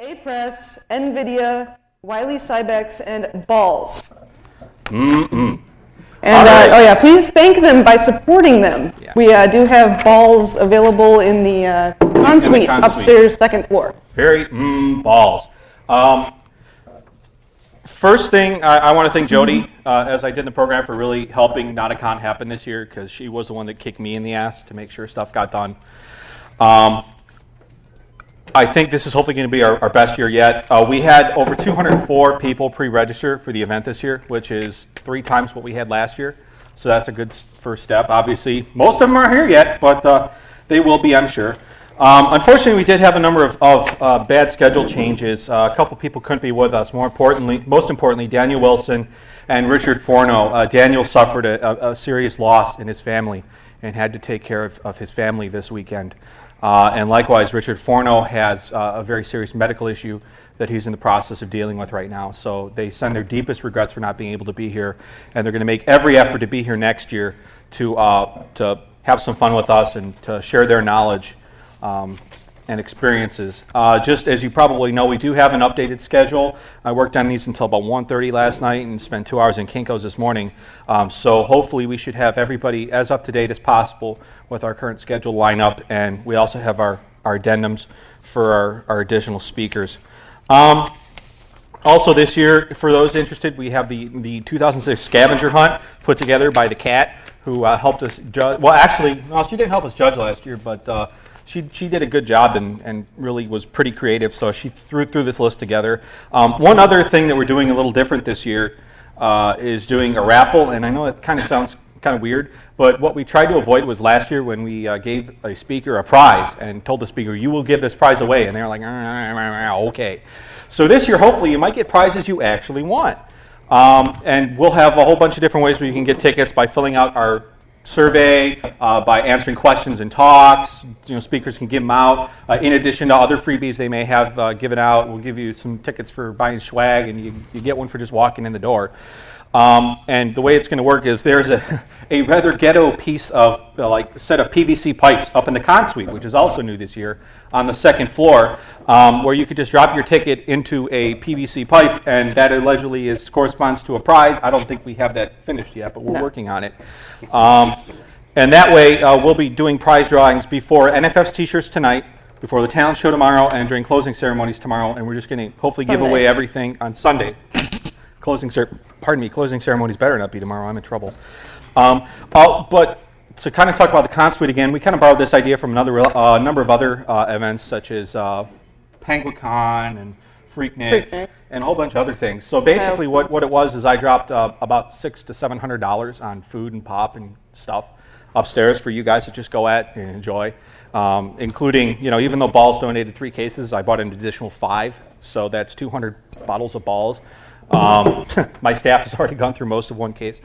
A-Press, NVIDIA, Wiley Cybex, and Balls. Mm-mm. And right. Please thank them by supporting them. Yeah. We do have balls available in the con suite upstairs, second floor. Very balls. First thing, I want to thank Jody, as I did in the program, for really helping Nauticon happen this year, because she was the one that kicked me in the ass to make sure stuff got done. I think this is hopefully going to be our best year yet. We had over 204 people pre-register for the event this year, which is 3 times what we had last year. So that's a good first step. Obviously, most of them aren't here yet, but they will be, I'm sure. Unfortunately, we did have a number of bad schedule changes. A couple people couldn't be with us. Most importantly, Daniel Wilson and Richard Forno. Daniel suffered a serious loss in his family and had to take care of his family this weekend. And likewise, Richard Forno has a very serious medical issue that he's in the process of dealing with right now. So they send their deepest regrets for not being able to be here, and they're going to make every effort to be here next year to have some fun with us and to share their knowledge and experiences. Just as you probably know, we do have an updated schedule. I worked on these until about 1:30 last night and spent 2 hours in Kinko's this morning. So hopefully we should have everybody as up to date as possible with our current schedule lineup, and we also have our addendums for our additional speakers. Also this year, for those interested, we have the 2006 scavenger hunt put together by the Cat, who helped us judge. Well, actually, no, she didn't help us judge last year, but she did a good job and really was pretty creative, so she threw this list together. One other thing that we're doing a little different this year is doing a raffle, and I know it kind of sounds kind of weird, but what we tried to avoid was last year when we gave a speaker a prize and told the speaker, you will give this prize away, and they were like, okay. So this year, hopefully, you might get prizes you actually want. And we'll have a whole bunch of different ways where you can get tickets by filling out our survey, by answering questions and talks. Speakers can give them out. In addition to other freebies they may have given out, we'll give you some tickets for buying swag, and you get one for just walking in the door. And the way it's going to work is there's a rather ghetto piece of set of PVC pipes up in the con suite, which is also new this year, on the second floor, where you could just drop your ticket into a PVC pipe, and that allegedly corresponds to a prize. I don't think we have that finished yet, but we're working on it. And that way, we'll be doing prize drawings before NFF's t-shirts tonight, before the talent show tomorrow, and during closing ceremonies tomorrow, and we're just going to hopefully give away everything on Sunday. Closing ceremonies better not be tomorrow. I'm in trouble. But to kind of talk about the con suite again, we kind of borrowed this idea from number of other events, such as Penguicon and Freaknik and a whole bunch of other things. So basically, what it was is I dropped about $600 to $700 on food and pop and stuff upstairs for you guys to just go at and enjoy, including, even though Balls donated 3 cases, I bought an additional 5, so that's 200 bottles of Balls. My staff has already gone through most of 1 case.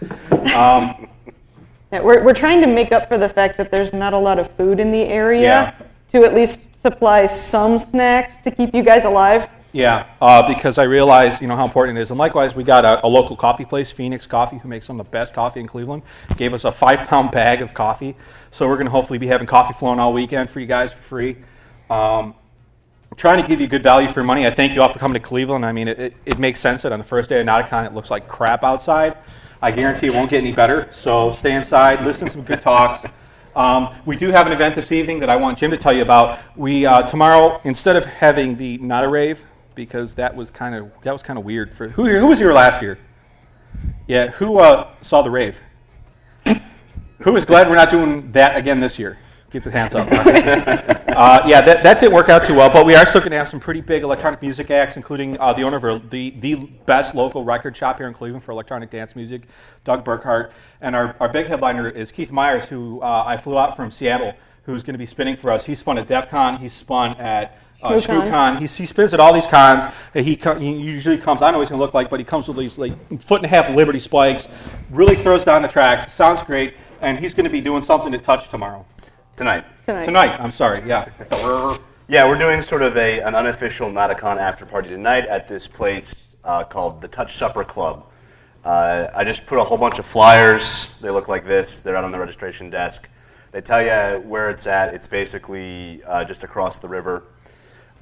We're trying to make up for the fact that there's not a lot of food in the area to at least supply some snacks to keep you guys alive. Yeah, because I realize how important it is. And likewise, we got a local coffee place, Phoenix Coffee, who makes some of the best coffee in Cleveland, gave us a 5-pound bag of coffee. So we're going to hopefully be having coffee flowing all weekend for you guys for free. Trying to give you good value for your money. I thank you all for coming to Cleveland. I mean, it makes sense that on the first day of Nauticon it looks like crap outside. I guarantee it won't get any better. So stay inside, listen to some good talks. We do have an event this evening that I want Jim to tell you about. We tomorrow, instead of having the Not a Rave, because that was kind of weird for who was here last year? Yeah, who saw the rave? Who is glad we're not doing that again this year? Keep the hands up. That didn't work out too well, but we are still going to have some pretty big electronic music acts, including the owner of the best local record shop here in Cleveland for electronic dance music, Doug Burkhart. And our big headliner is Keith Myers, who I flew out from Seattle, who's going to be spinning for us. He spun at DEF CON, he spun at ScrewCon. He spins at all these cons. He usually comes, I don't know what he's going to look like, but he comes with these 1.5-foot Liberty spikes, really throws down the tracks, sounds great, and he's going to be doing something to touch tomorrow. Tonight, I'm sorry, yeah. Yeah, we're doing sort of an unofficial Nauticon after party tonight at this place called the Touch Supper Club. I just put a whole bunch of flyers. They look like this. They're out on the registration desk. They tell you where it's at. It's basically just across the river.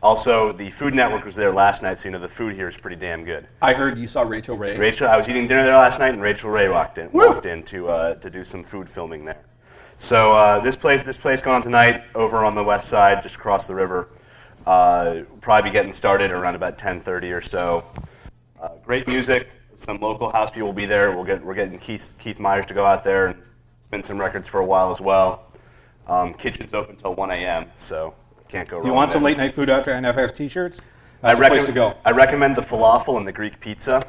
Also, the Food Network was there last night, so the food here is pretty damn good. I heard you saw Rachel Ray. I was eating dinner there last night, and Rachel Ray walked in to do some food filming there. So this place going on tonight over on the west side, just across the river. Probably be getting started around about 10:30 or so. Great music. Some local house people will be there. We're getting Keith Myers to go out there and spin some records for a while as well. Kitchen's open until 1 a.m., so can't go wrong. You want some there. late night food after NFF t-shirts? That's the place to go. I recommend the falafel and the Greek pizza.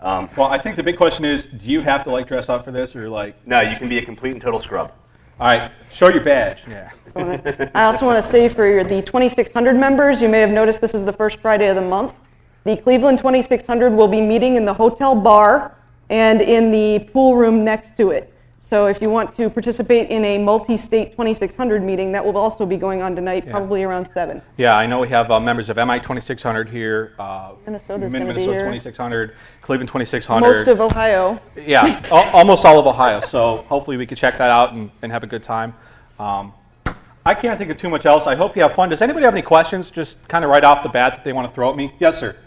Well, I think the big question is, do you have to dress up for this, or No, you can be a complete and total scrub. All right, show your badge. Yeah. I also want to say for the 2600 members, you may have noticed this is the first Friday of the month. The Cleveland 2600 will be meeting in the hotel bar and in the pool room next to it. So if you want to participate in a multi-state 2600 meeting, that will also be going on tonight, probably around 7. Yeah, I know we have members of MI 2600 here, Minnesota's going to be Minnesota here. 2600, Cleveland 2600. Most of Ohio. Yeah, almost all of Ohio. So hopefully we can check that out and have a good time. I can't think of too much else. I hope you have fun. Does anybody have any questions, just kind of right off the bat, that they want to throw at me? Yes, sir.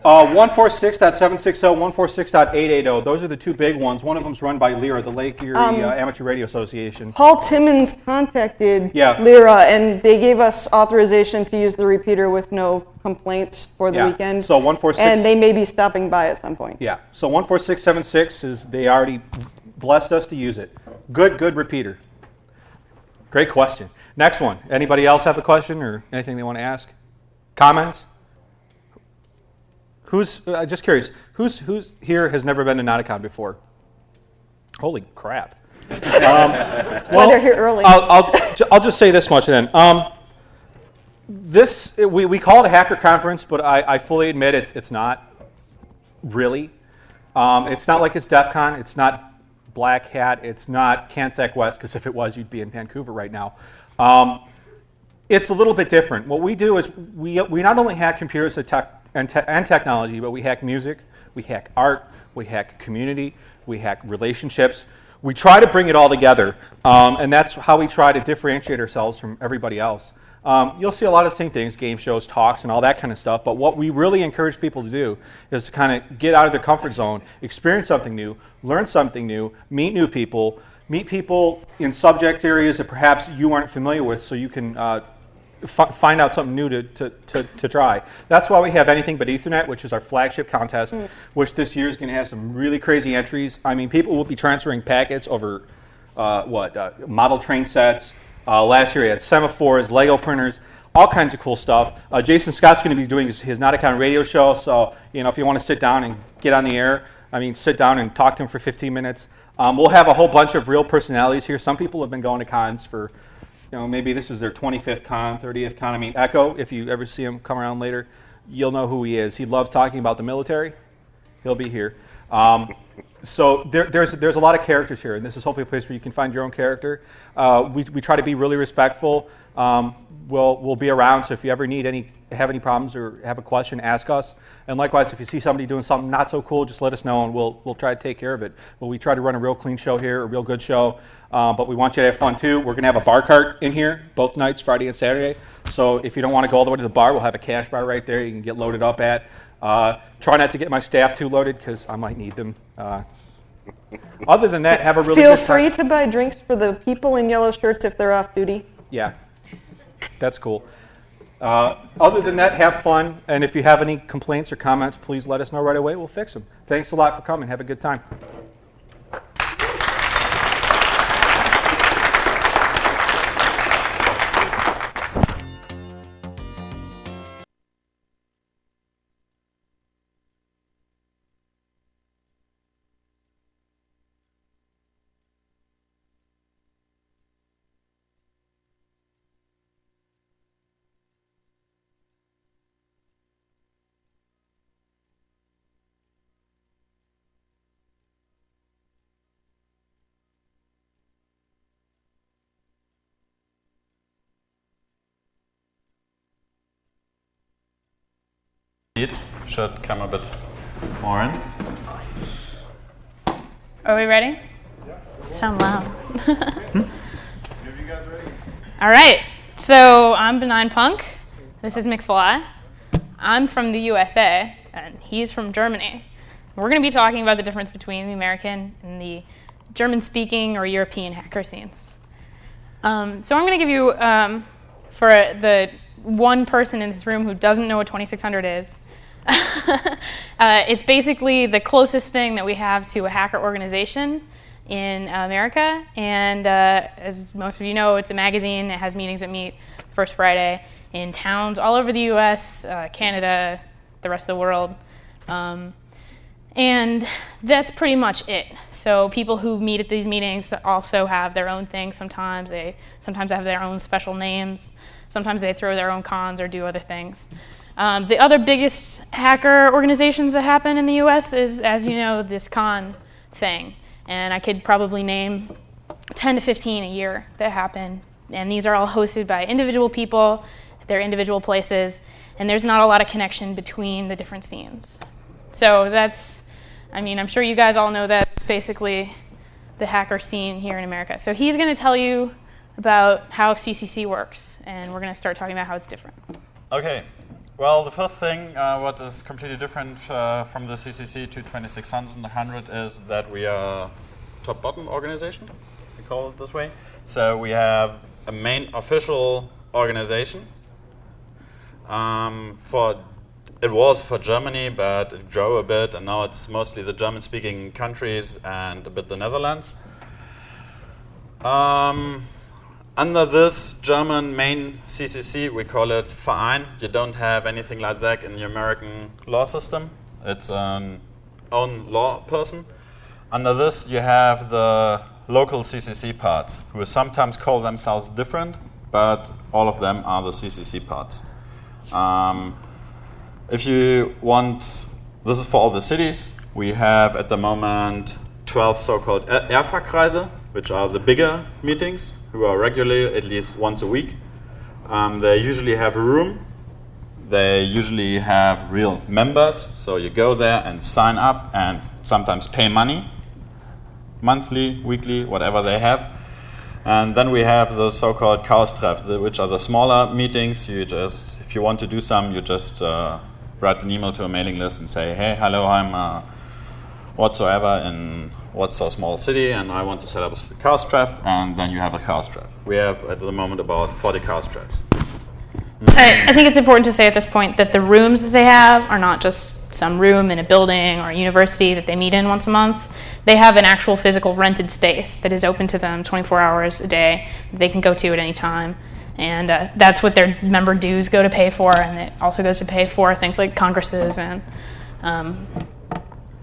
146.760, 146.880. Those are the two big ones. One of them's run by LYRA, the Lake Erie Amateur Radio Association. Paul Timmons contacted Yeah. LYRA, and they gave us authorization to use the repeater with no complaints for the weekend. So 146. And they may be stopping by at some point. Yeah. So 14676 is they already blessed us to use it. Good repeater. Great question. Next one. Anybody else have a question or anything they want to ask? Comments? Who's just curious? Who's here has never been to Nauticon before? Holy crap! Well, they're here early. I'll just say this much then. We call it a hacker conference, but I fully admit it's not really. It's not like it's DEF CON. It's not Black Hat. It's not CanSec West, because if it was, you'd be in Vancouver right now. It's a little bit different. What we do is we not only hack computers and technology, but we hack music, we hack art, we hack community, we hack relationships. We try to bring it all together, and that's how we try to differentiate ourselves from everybody else. You'll see a lot of the same things, game shows, talks, and all that kind of stuff, but what we really encourage people to do is to kind of get out of their comfort zone, experience something new, learn something new, meet new people, meet people in subject areas that perhaps you aren't familiar with, so you can find out something new to try. That's why we have Anything But Ethernet, which is our flagship contest, which this year is going to have some really crazy entries. I mean, people will be transferring packets over model train sets. Last year we had semaphores, Lego printers, all kinds of cool stuff. Jason Scott's going to be doing his Nauticon radio show, so if you want to sit down and get on the air, sit down and talk to him for 15 minutes. We'll have a whole bunch of real personalities here. Some people have been going to cons for maybe this is their 25th con, 30th con. Echo, if you ever see him come around later, you'll know who he is. He loves talking about the military. He'll be here. So there's a lot of characters here, and this is hopefully a place where you can find your own character. We try to be really respectful. We'll be around, so if you ever have any problems or have a question, ask us. And likewise, if you see somebody doing something not so cool, just let us know, and we'll try to take care of it. But we try to run a real clean show here, a real good show. But we want you to have fun too. We're going to have a bar cart in here both nights, Friday and Saturday. So if you don't want to go all the way to the bar, we'll have a cash bar right there you can get loaded up at. Try not to get my staff too loaded, because I might need them. Other than that, have a really Feel good time. free to buy drinks for the people in yellow shirts if they're off duty. Yeah, that's cool. Other than that, have fun. And if you have any complaints or comments, please let us know right away. We'll fix them. Thanks a lot for coming. Have a good time. It should come a bit more in. Are we ready? Sound loud. All right. So I'm Benign Punk. This is McFly. I'm from the USA, and he's from Germany. We're going to be talking about the difference between the American and the German-speaking or European hacker scenes. So I'm going to give you, for the one person in this room who doesn't know what 2600 is, it's basically the closest thing that we have to a hacker organization in America. And as most of you know, it's a magazine that has meetings that meet first Friday in towns all over the US, Canada, the rest of the world. And that's pretty much it. So people who meet at these meetings also have their own things sometimes. They sometimes have their own special names. Sometimes they throw their own cons or do other things. The other biggest hacker organizations that happen in the US is, as you know, this con thing. And I could probably name 10 to 15 a year that happen. And these are all hosted by individual people, their individual places, and there's not a lot of connection between the different scenes. So that's, I mean, I'm sure you guys all know that. It's basically the hacker scene here in America. So he's going to tell you about how CCC works, and we're going to start talking about how it's different. Okay. Well, the first thing, what is completely different from the CCC to 2600 is that we are a top-bottom organization. We call it this way. So we have a main official organization. It was for Germany, but it grew a bit, and now it's mostly the German-speaking countries and a bit the Netherlands. Under this German main CCC, we call it Verein. You don't have anything like that in the American law system. It's an own law person. Under this, you have the local CCC parts, who sometimes call themselves different, but all of them are the CCC parts. If you want, this is for all the cities. We have at the moment 12 so-called Erfa-Kreise, which are the bigger meetings, who are regularly at least once a week. They usually have a room. They usually have real members, so you go there and sign up and sometimes pay money, monthly, weekly, whatever they have. And then we have the so-called Chaos-Treffs, which are the smaller meetings. You just, if you want to do some, you just write an email to a mailing list and say, hey, hello, I'm whatsoever in what's a small city, and I want to set up a Chaos Treff, and then you have a Chaos Treff. We have at the moment about 40 Chaos Treffs. I think it's important to say at this point that the rooms that they have are not just some room in a building or a university that they meet in once a month. They have an actual physical rented space that is open to them 24 hours a day that they can go to at any time. And that's what their member dues go to pay for, and it also goes to pay for things like congresses and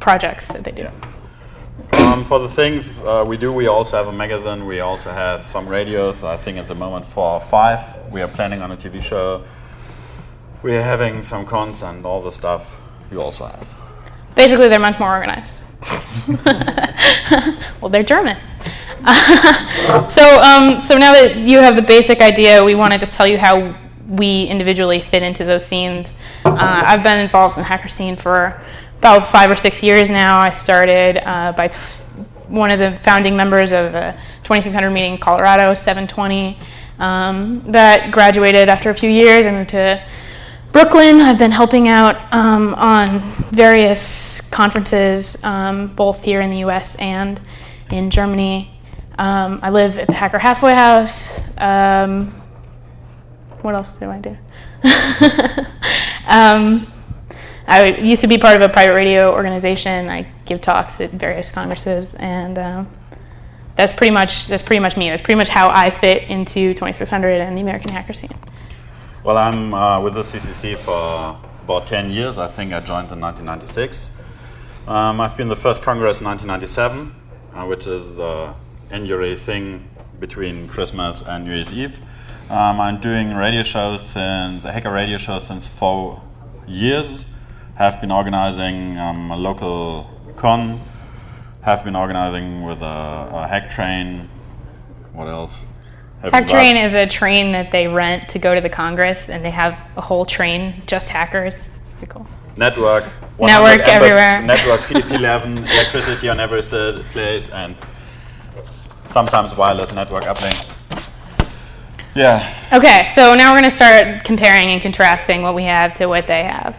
projects that they do. For the things we do, we also have a magazine. We also have some radios. I think at the moment 4 or 5. We are planning on a TV show. We are having some cons and all the stuff we also have. Basically, they're much more organized. Well, they're German. So now that you have the basic idea, we want to just tell you how we individually fit into those scenes. I've been involved in the hacker scene for about 5 or 6 years now. I started by one of the founding members of a 2600 meeting in Colorado, 720. That graduated after a few years. I moved to Brooklyn. I've been helping out on various conferences, both here in the US and in Germany. I live at the Hacker Halfway House. What else do I do? I used to be part of a private radio organization. I give talks at various congresses, and that's pretty much me. That's pretty much how I fit into 2600 and the American hacker scene. Well, I'm with the CCC for about 10 years. I think I joined in 1996. I've been the first Congress in 1997, which is the annual thing between Christmas and New Year's Eve. I'm doing radio shows since, a hacker radio show since 4 years. Have been organizing a local con. Have been organizing with a hack train. What else? Hack train is a train that they rent to go to the Congress, and they have a whole train, just hackers. Pretty cool. Network. Network everywhere. Network, PDP-11, electricity on every place, and sometimes wireless network uplink. Yeah. Okay, so now we're going to start comparing and contrasting what we have to what they have.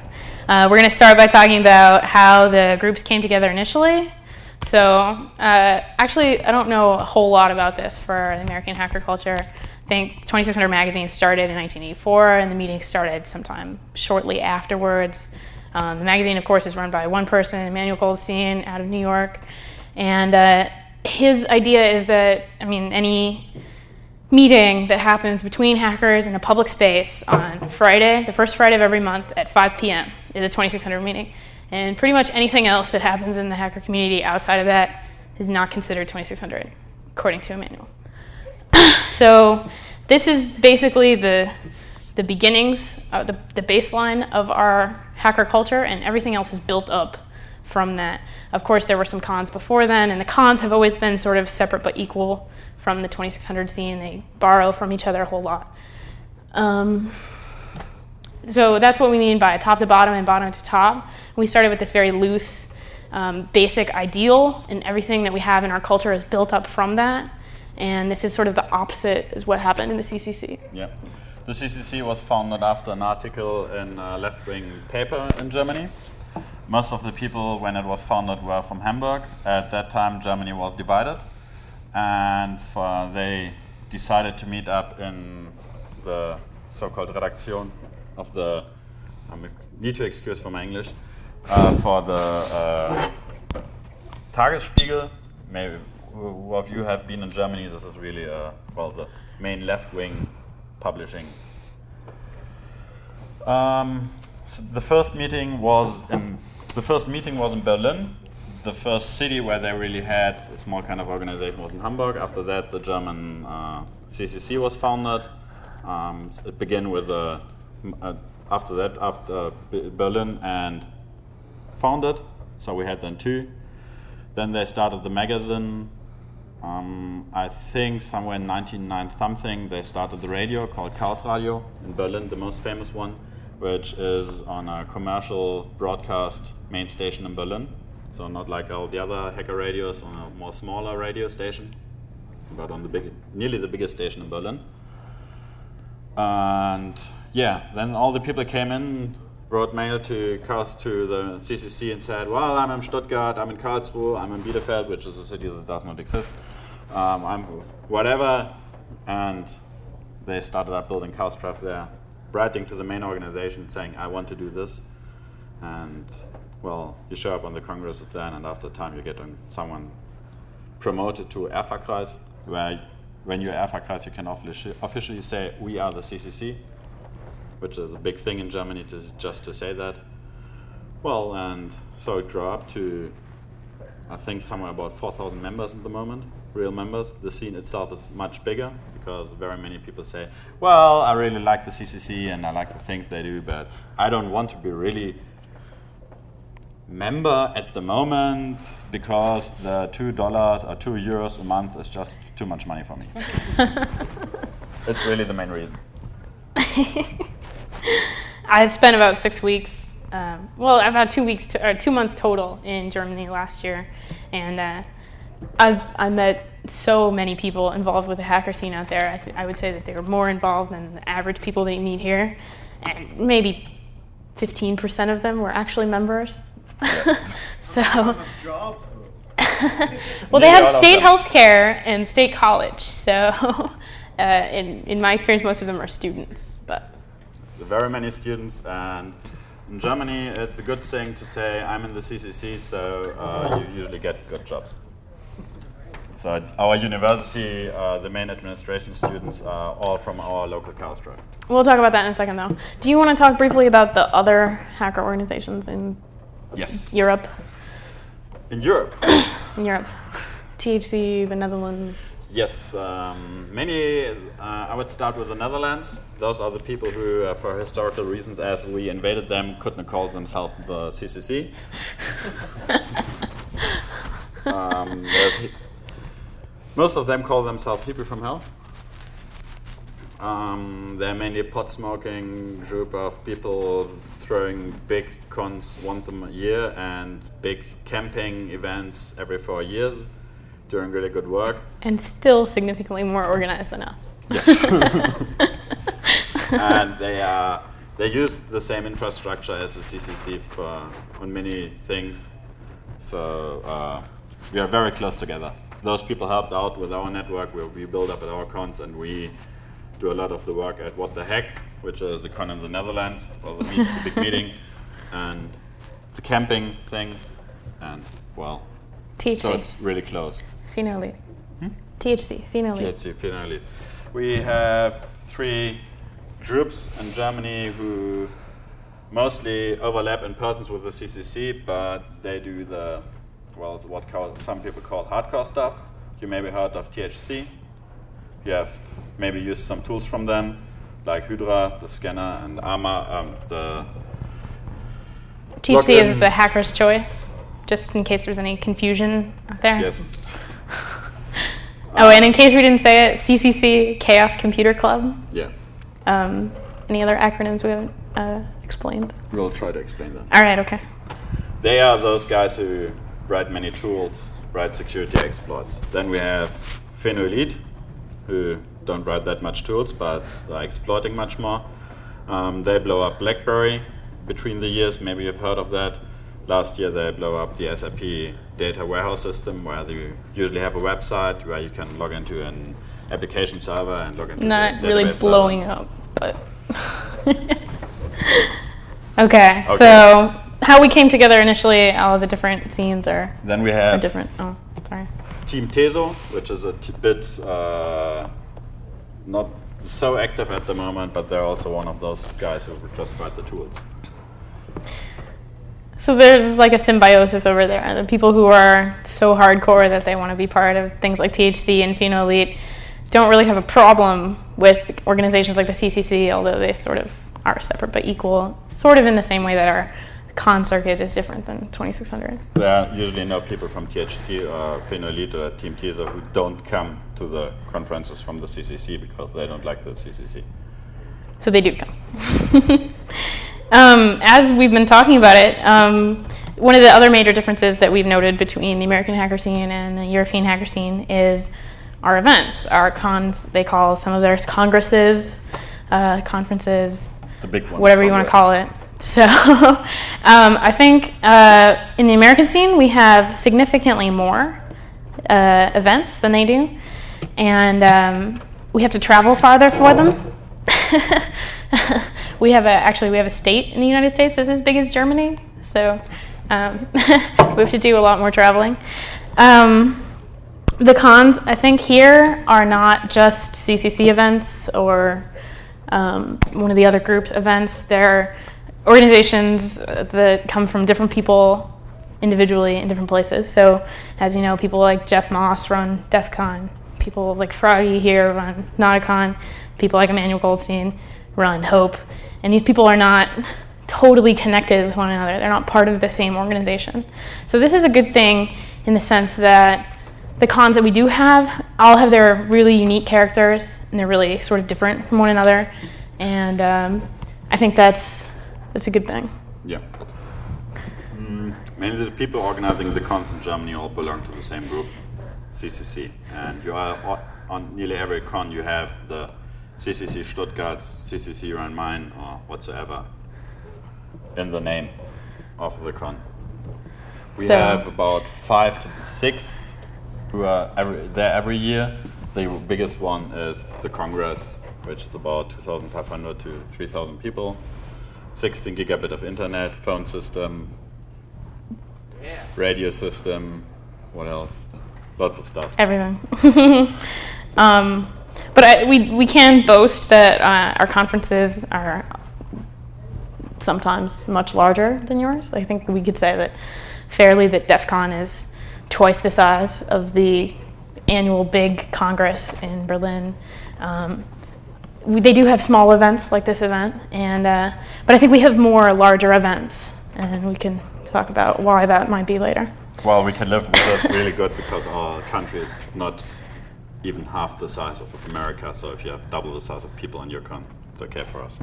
We're going to start by talking about how the groups came together initially. So actually, I don't know a whole lot about this for the American hacker culture. I think 2600 magazine started in 1984, and the meeting started sometime shortly afterwards. The magazine, of course, is run by one person, Emmanuel Goldstein, out of New York. And his idea is that, any meeting that happens between hackers in a public space on Friday, the first Friday of every month at 5 p.m. is a 2600 meeting. And pretty much anything else that happens in the hacker community outside of that is not considered 2600, according to Emmanuel. So this is basically the beginnings, the baseline of our hacker culture, and everything else is built up from that. Of course, there were some cons before then, and the cons have always been sort of separate but equal from the 2600 scene. They borrow from each other a whole lot. So that's what we mean by top to bottom and bottom to top. We started with this very loose, basic ideal, and everything that we have in our culture is built up from that. And this is sort of the opposite is what happened in the CCC. Yeah. The CCC was founded after an article in a left-wing paper in Germany. Most of the people, when it was founded, were from Hamburg. At that time, Germany was divided. And they decided to meet up in the so-called Redaktion of the, I need to excuse for my English, for the Tagesspiegel. Maybe who of you have been in Germany? This is really, the main left-wing publishing. So the first meeting was in Berlin. The first city where they really had a small kind of organization was in Hamburg. After that, the German CCC was founded. It began with after Berlin and founded. So we had then two. Then they started the magazine. I think somewhere in 1909 something they started the radio called Chaos Radio in Berlin, the most famous one, which is on a commercial broadcast main station in Berlin. So not like all the other hacker radios, on a more smaller radio station, but on nearly the biggest station in Berlin. And yeah, then all the people came in, wrote mail to the CCC and said, well, I'm in Stuttgart, I'm in Karlsruhe, I'm in Bielefeld, which is a city that does not exist. I'm whatever, and they started up building Chaoscraft there, writing to the main organization saying, I want to do this. And well, you show up on the Congress then, and after a time you get someone promoted to Erfahrkreis, where when you're Erfahrkreis you can officially say, we are the CCC, which is a big thing in Germany just to say that. Well, and so it grew up to, I think, somewhere about 4,000 members at the moment, real members. The scene itself is much bigger because very many people say, well, I really like the CCC and I like the things they do, but I don't want to be really member at the moment because the $2 or €2 a month is just too much money for me. It's really the main reason. I spent about 6 weeks, about 2 weeks, 2 months total in Germany last year, and I met so many people involved with the hacker scene out there. I would say that they were more involved than the average people that you meet here, and maybe 15% of them were actually members. So, jobs, well, they have state healthcare and state college. So, in my experience, most of them are students. But very many students, and in Germany, it's a good thing to say I'm in the CCC, so you usually get good jobs. So at our university, the main administration students are all from our local Chaoscraft. We'll talk about that in a second, though. Do you want to talk briefly about the other hacker organizations in Europe? In Europe? In Europe. THC, the Netherlands. Yes, I would start with the Netherlands. Those are the people who, for historical reasons, as we invaded them, couldn't call themselves the CCC. Most of them call themselves Hippie from Hell. They're mainly a pot-smoking group of people throwing big cons once a year and big camping events every 4 years doing really good work. And still significantly more organized than us. Yes. And they use the same infrastructure as the CCC on many things. So we are very close together. Those people helped out with our network. We build up at our cons, and we do a lot of the work at What the Heck, which is a con in the Netherlands, or the big meeting, and it's a camping thing, and well, THC. so it's really close. Finally. THC. Finally. THC, finally. We have 3 groups in Germany who mostly overlap in persons with the CCC, but they do it's what some people call hardcore stuff. You maybe heard of THC. You have maybe used some tools from them, like Hydra, the scanner, and Arma, the THC is the hacker's choice, just in case there's any confusion out there. Yes. And in case we didn't say it, CCC, Chaos Computer Club. Yeah. Any other acronyms we haven't explained? We'll try to explain them. All right, okay. They are those guys who write many tools, write security exploits. Then we have Elite, who don't write that much tools, but are exploiting much more. They blow up BlackBerry between the years. Maybe you've heard of that. Last year they blow up the SAP data warehouse system, where you usually have a website where you can log into an application server and log into Not the really database blowing server. up, but okay. So how we came together initially, all of the different scenes are Then we have different. Oh, sorry. Team Teso, which is a bit not so active at the moment, but they're also one of those guys who just write the tools. So there's like a symbiosis over there. The people who are so hardcore that they want to be part of things like THC and Pheno Elite don't really have a problem with organizations like the CCC, although they sort of are separate but equal, sort of in the same way that our con circuit is different than 2600. There are usually no people from THC or Pheno Elite or Team Teso who don't come to the conferences from the CCC because they don't like the CCC. So they do come. As we've been talking about it, one of the other major differences that we've noted between the American hacker scene and the European hacker scene is our events. Our cons, they call some of theirs congresses, conferences, The big one. whatever you want to call it. So I think in the American scene, we have significantly more events than they do. And we have to travel farther for them. We have a state in the United States that's as big as Germany, so we have to do a lot more traveling. The cons, I think, here are not just CCC events or one of the other groups' events. They're organizations that come from different people individually in different places. So, as you know, people like Jeff Moss run DEF CON. People like Froggy here run Nauticon. People like Emmanuel Goldstein run Hope. And these people are not totally connected with one another. They're not part of the same organization. So this is a good thing in the sense that the cons that we do have all have their really unique characters, and they're really sort of different from one another. And I think that's a good thing. Yeah. Mainly the people organizing the cons in Germany all belong to the same group, CCC. And you are on nearly every con you have the CCC Stuttgart, CCC Rhein-Main, or whatsoever in the name of the con. We have about 5 to 6 who are there every year. The biggest one is the Congress, which is about 2,500 to 3,000 people. 16 gigabit of internet, phone system, radio system, what else? Lots of stuff. Everything. But we can boast that our conferences are sometimes much larger than yours. I think we could say that fairly that DEF CON is twice the size of the annual big Congress in Berlin. They do have small events like this event, but I think we have more larger events, and we can talk about why that might be later. Well, we can live with that really good because our country is not even half the size of America, so if you have double the size of people in your con, it's okay for us.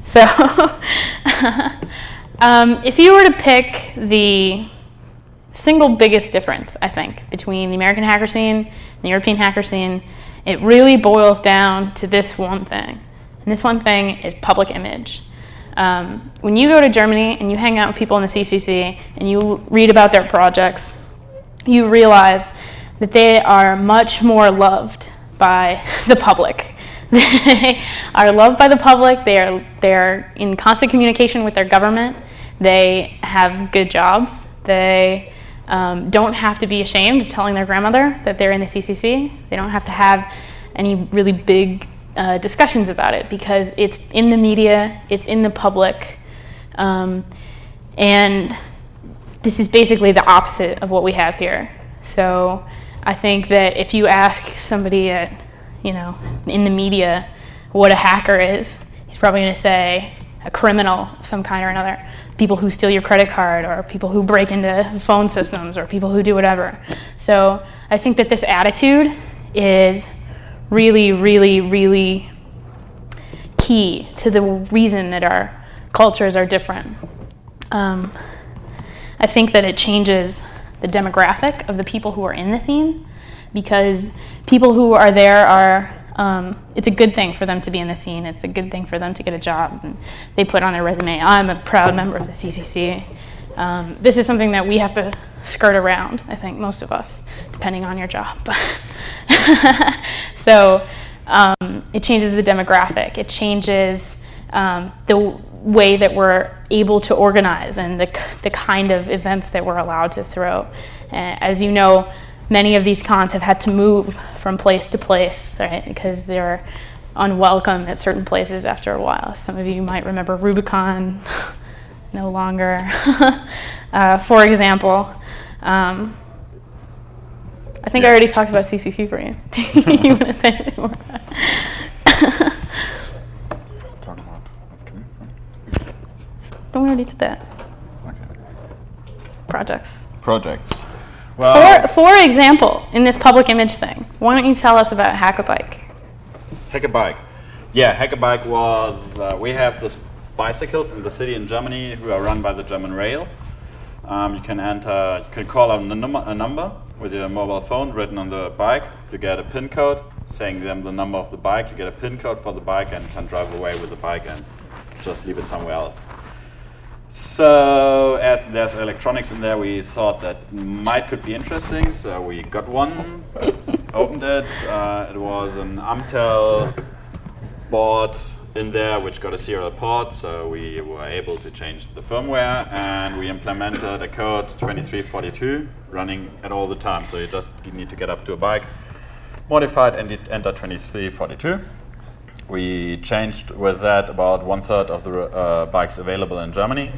So, if you were to pick the single biggest difference, I think, between the American hacker scene and the European hacker scene. It really boils down to this one thing. And this one thing is public image. When you go to Germany and you hang out with people in the CCC and you read about their projects, you realize that they are much more loved by the public. They are loved by the public. They're in constant communication with their government. They have good jobs. They don't have to be ashamed of telling their grandmother that they're in the CCC. They don't have to have any really big discussions about it because it's in the media, it's in the public, and this is basically the opposite of what we have here. So I think that if you ask somebody at, in the media what a hacker is, he's probably going to say a criminal of some kind or another. People who steal your credit card, or people who break into phone systems, or people who do whatever. So I think that this attitude is really, really, really key to the reason that our cultures are different. I think that it changes the demographic of the people who are in the scene, because people who are there are, it's a good thing for them to be in the scene. It's a good thing for them to get a job. And they put on their resume, I'm a proud member of the CCC. This is something that we have to skirt around, I think, most of us, depending on your job. So it changes the demographic. It changes the way that we're able to organize and the kind of events that we're allowed to throw. As you know, many of these cons have had to move from place to place, right? Because they're unwelcome at certain places after a while. Some of you might remember Rubicon, no longer. For example, I think I already talked about CCP for you. Do you want to say anything more? Talk about what's coming from. No, we already did that. Okay. Projects. Projects. Well, For example, in this public image thing, why don't you tell us about Hack-A-Bike? Hack-A-Bike. Yeah, Hack-A-Bike was, we have these bicycles in the city in Germany who are run by the German Rail. You can call out a number with your mobile phone written on the bike. You get a PIN code saying them the number of the bike. You get a PIN code for the bike and can drive away with the bike and just leave it somewhere else. So as there's electronics in there, we thought that could be interesting. So we got one, opened it. It was an Amtel board in there, which got a serial port. So we were able to change the firmware, and we implemented a code 2342 running at all the time. So you just need to get up to a bike, modify it, and enter 2342. We changed with that about 1/3 of the bikes available in Germany.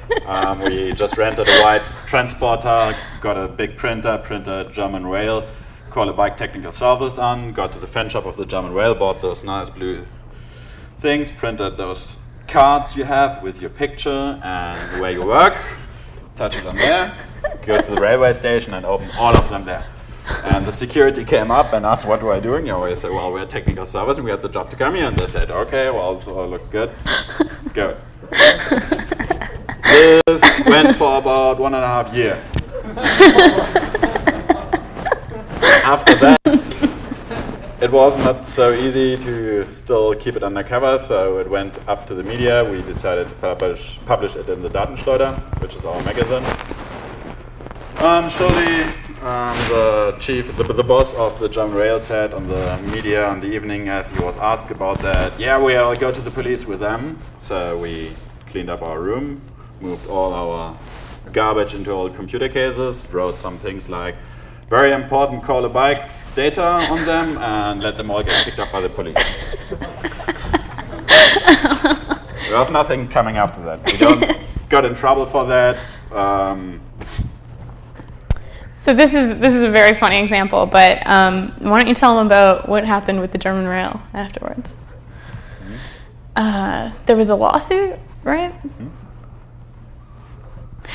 We just rented a white transporter, got a big printed German Rail, called a bike technical service on, got to the fan shop of the German Rail, bought those nice blue things, printed those cards you have with your picture and where you work, touch them there, go to the railway station and open all of them there. And the security came up and asked, what are you doing? And we said, well, we're technical service and we had the job to come here. And they said, okay, well, it looks good. Go. This went for about 1.5 years. After that, it was not so easy to still keep it undercover, so it went up to the media. We decided to publish it in the Datenschleuder, which is our magazine. Shortly, the boss of the German Rail said on the media in the evening, as he was asked about that, yeah, we'll go to the police with them. So we cleaned up our room, moved all our garbage into all computer cases, wrote some things like, very important, call a bike data on them, and let them all get picked up by the police. There was nothing coming after that. We got in trouble for that. So this is a very funny example, but why don't you tell them about what happened with the German Rail afterwards? There was a lawsuit, right? Mm-hmm.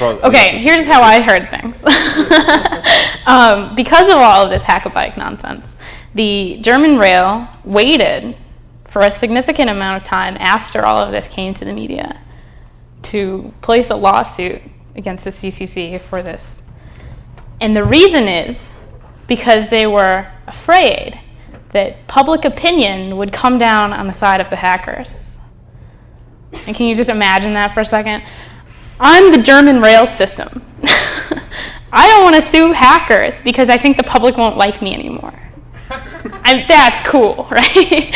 Okay, here's how I heard things. Because of all of this Hack-A-Bike nonsense, the German Rail waited for a significant amount of time after all of this came to the media to place a lawsuit against the CCC for this. And the reason is because they were afraid that public opinion would come down on the side of the hackers. And can you just imagine that for a second? I'm the German rail system. I don't want to sue hackers because I think the public won't like me anymore. That's cool, right?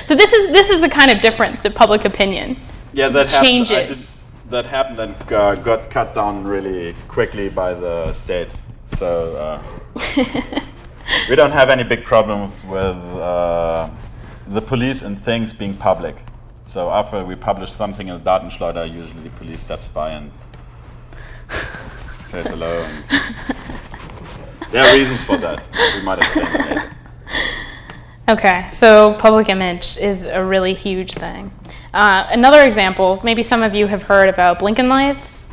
So this is the kind of difference that public opinion changes. That happened and got cut down really quickly by the state. So we don't have any big problems with the police and things being public. So after we publish something in the Datenschleuder, usually the police steps by and says hello. And there are reasons for that. We might explain it later. Okay, so public image is a really huge thing. Another example, maybe some of you have heard about blinking lights.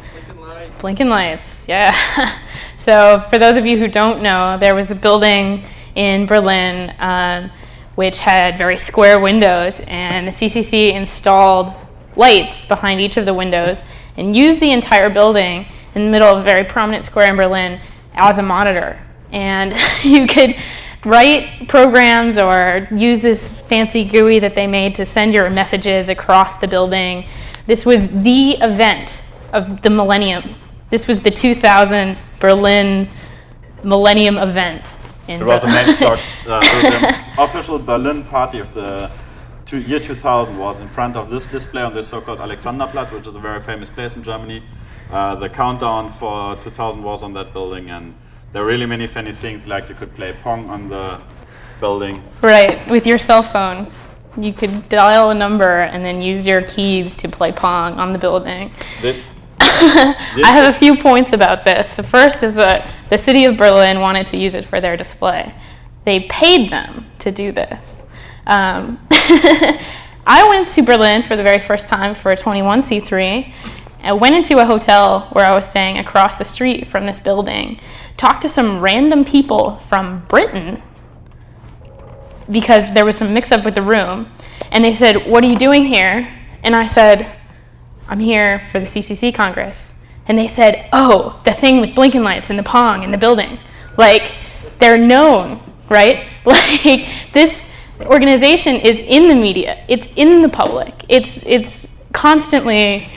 Blinking lights, yeah. So for those of you who don't know, there was a building in Berlin which had very square windows, and the CCC installed lights behind each of the windows and used the entire building in the middle of a very prominent square in Berlin as a monitor. And you could write programs or use this fancy GUI that they made to send your messages across the building. This was the event of the millennium. This was the 2000 Berlin Millennium event. It was the official Berlin party of the year 2000 was in front of this display on the so-called Alexanderplatz, which is a very famous place in Germany. The countdown for 2000 was on that building, and there are really many funny things, like you could play Pong on the building. Right, with your cell phone. You could dial a number and then use your keys to play Pong on the building. I have a few points about this. The first is that the city of Berlin wanted to use it for their display. They paid them to do this. I went to Berlin for the very first time for a 21c3. I went into a hotel where I was staying across the street from this building, talked to some random people from Britain because there was some mix-up with the room, and they said, "What are you doing here?" And I said, "I'm here for the CCC Congress." And they said, "Oh, the thing with blinking lights and the Pong in the building." Like, they're known, right? Like, this organization is in the media. It's in the public. It's constantly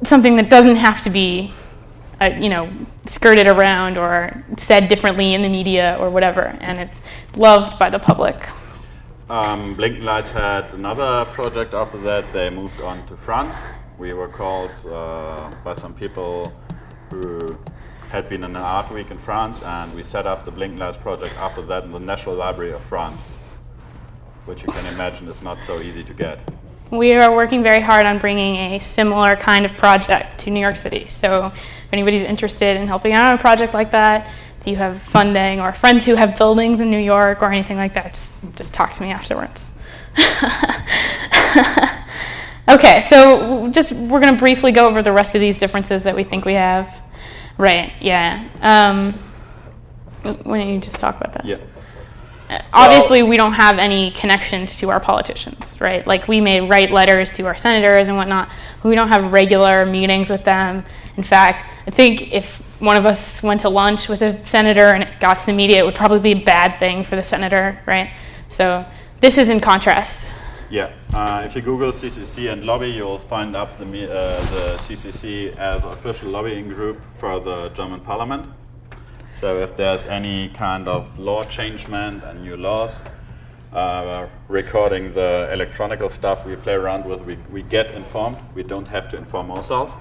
something that doesn't have to be, skirted around or said differently in the media or whatever, and it's loved by the public. Blinking Lights had another project after that. They moved on to France. We were called by some people who had been in an art week in France, and we set up the Blinking Lights project after that in the National Library of France, which you can imagine is not so easy to get. We are working very hard on bringing a similar kind of project to New York City. So if anybody's interested in helping out on a project like that, if you have funding or friends who have buildings in New York or anything like that, just talk to me afterwards. Okay, so we're going to briefly go over the rest of these differences that we think we have. Right, yeah. Why don't you just talk about that? Yeah. Obviously, we don't have any connections to our politicians, right? Like, we may write letters to our senators and whatnot, but we don't have regular meetings with them. In fact, I think if one of us went to lunch with a senator and it got to the media, it would probably be a bad thing for the senator, right? So this is in contrast. Yeah, if you Google CCC and lobby, you'll find up the CCC as an official lobbying group for the German parliament. So if there's any kind of law changement and new laws, recording the electronic stuff we play around with, we get informed. We don't have to inform ourselves.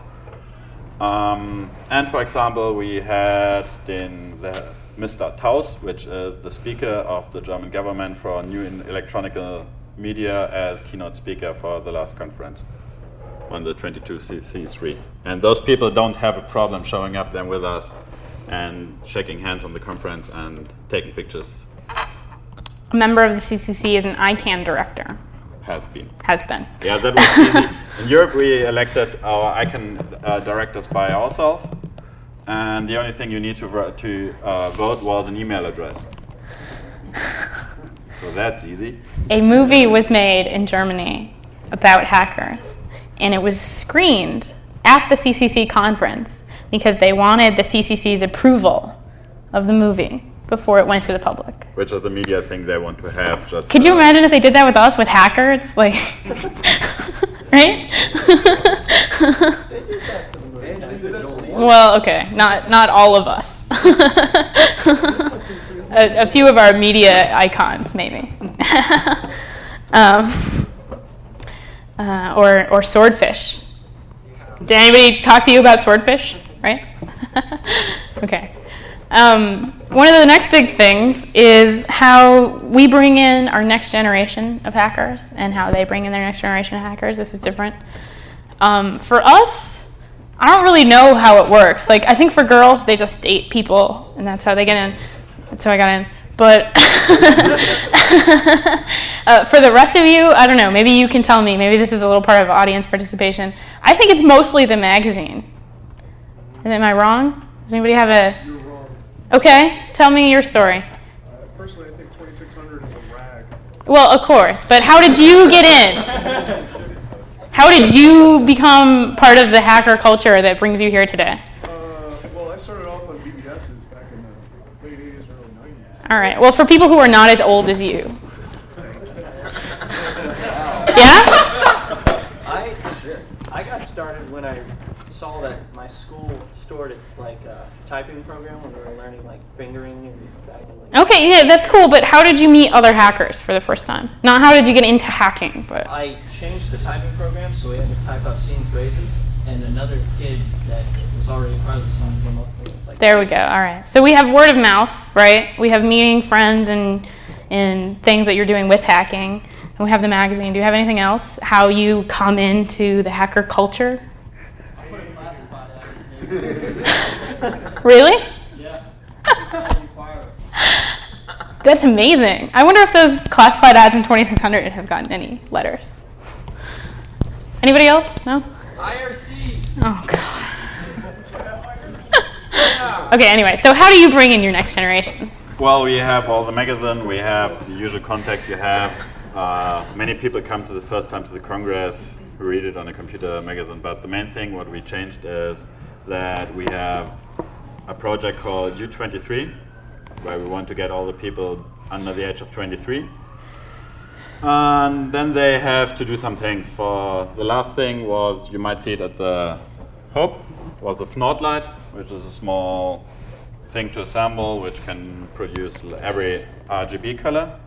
And for example, we had the Mr. Taus, which is the speaker of the German government for new electronic media, as keynote speaker for the last conference on the 22C3. And those people don't have a problem showing up then with us and shaking hands on the conference and taking pictures. A member of the CCC is an ICANN director. Has been. Yeah, that was easy. In Europe, we elected our ICANN directors by ourselves, and the only thing you need to vote was an email address. So that's easy. A movie was made in Germany about hackers, and it was screened at the CCC conference because they wanted the CCC's approval of the movie before it went to the public. Which is the media thing they want to have. Just Could you imagine if they did that with us, with hackers? Like, right? Well, okay, not all of us. A few of our media icons, maybe. Or swordfish. Did anybody talk to you about swordfish? Right? Okay. One of the next big things is how we bring in our next generation of hackers and how they bring in their next generation of hackers. This is different. For us, I don't really know how it works. Like, I think for girls, they just date people, and that's how they get in. That's how I got in. But for the rest of you, I don't know. Maybe you can tell me. Maybe this is a little part of audience participation. I think it's mostly the magazine. Am I wrong? Does anybody have a... You're wrong. Okay, tell me your story. Personally, I think 2600 is a rag. Well, of course, but how did you get in? How did you become part of the hacker culture that brings you here today? Well, I started off on BBSs back in the late 80s, early 90s. All right, well, for people who are not as old as you. Yeah? I got started when I saw that my school stored its typing program when we were learning fingering and back in Okay, yeah, that's cool, but how did you meet other hackers for the first time? Not how did you get into hacking, but... I changed the typing program so we had to type out scene phrases, and another kid that was already part of the scene came up and was like... There we go, all right. So we have word of mouth, right? We have meeting friends and things that you're doing with hacking, and we have the magazine. Do you have anything else? How you come into the hacker culture? I put a classified ad. Really? Yeah. That's amazing. I wonder if those classified ads in 2600 have gotten any letters. Anybody else? No? IRC. Oh, God. Okay, anyway, so how do you bring in your next generation? Well, we have all the magazine, we have the usual contact you have. Many people come to the first time to the Congress who read it on a computer magazine, but the main thing what we changed is that we have a project called U23, where we want to get all the people under the age of 23. And then they have to do some things. For the last thing was, you might see it at the Hope, was the FNOT light, which is a small thing to assemble, which can produce every RGB color.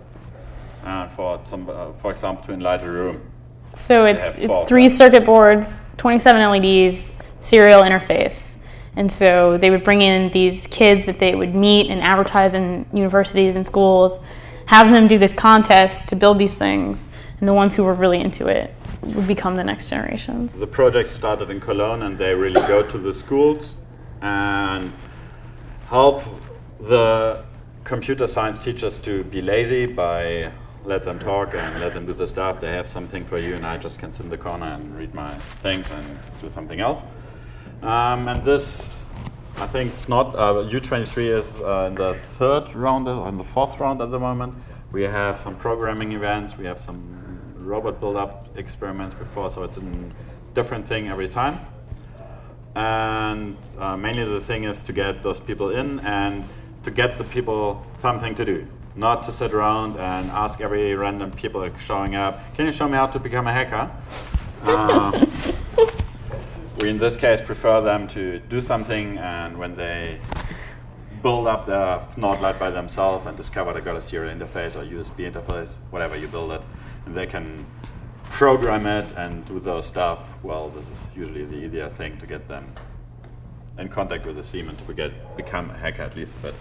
And for example, to enlighten a room. So it's 3 circuit boards, 27 LEDs, serial interface. And so they would bring in these kids that they would meet and advertise in universities and schools, have them do this contest to build these things, and the ones who were really into it would become the next generation. The project started in Cologne, and they really go to the schools and help the computer science teachers to be lazy by let them talk and let them do the stuff. They have something for you, and I just can sit in the corner and read my things and do something else. And this, I think, not U23 is in the 3rd round or in the 4th round at the moment. We have some programming events. We have some robot build-up experiments before, so it's a different thing every time. And mainly the thing is to get those people in and to get the people something to do. Not to sit around and ask every random people showing up, can you show me how to become a hacker? We, in this case, prefer them to do something, and when they build up their FNOT light by themselves and discover they got a serial interface or USB interface, whatever you build it, and they can program it and do those stuff, well, this is usually the easier thing to get them in contact with the team and to become a hacker at least a bit.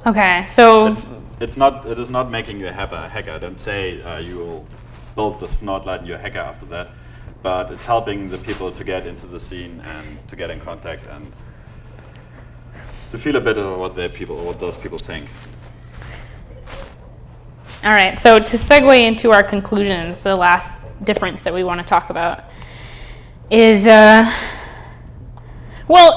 Okay, so... It is not making you a hacker. Don't say you will build this FNOT light and you're a hacker after that. But it's helping the people to get into the scene and to get in contact and to feel a bit of what those people think. All right, so to segue into our conclusions, the last difference that we want to talk about is, well,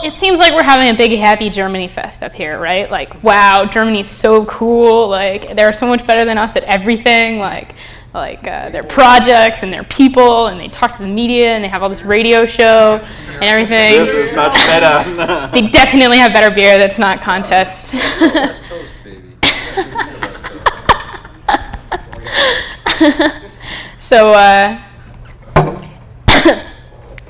it seems like we're having a big happy Germany fest up here, right? Like, wow, Germany's so cool. Like, they're so much better than us at everything. Like like their projects and their people, and they talk to the media, and they have all this radio show and everything. This is much better. They definitely have better beer that's not contest. West Coast, baby. So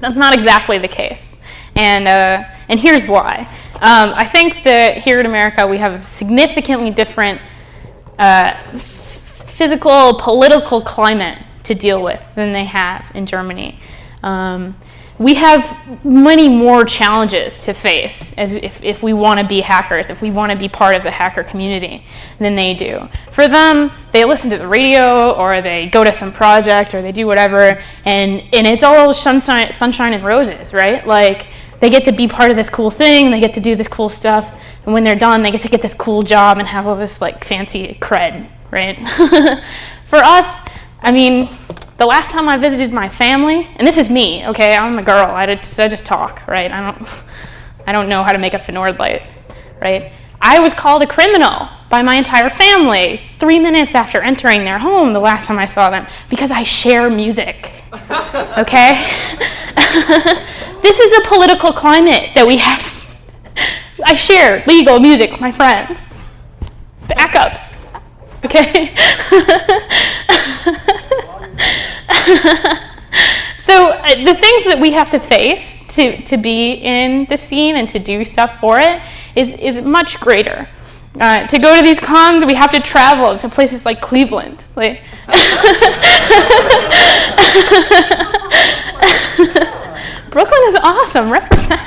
that's not exactly the case, and here's why. I think that here in America we have a significantly different physical, political climate to deal with than they have in Germany. We have many more challenges to face as if we want to be hackers, if we want to be part of the hacker community, than they do. For them, they listen to the radio, or they go to some project, or they do whatever, and it's all sunshine and roses, right? Like, they get to be part of this cool thing, they get to do this cool stuff, and when they're done, they get to get this cool job and have all this like fancy cred, right? For us, I mean, the last time I visited my family, and this is me, okay, I'm a girl, I just talk, right? I don't know how to make a Finord light, right? I was called a criminal by my entire family 3 minutes after entering their home the last time I saw them, because I share music, okay? This is a political climate that we have. I share legal music with my friends. Backups, okay? So the things that we have to face to be in the scene and to do stuff for it is much greater. To go to these cons, we have to travel to places like Cleveland. Like Brooklyn is awesome. Represent.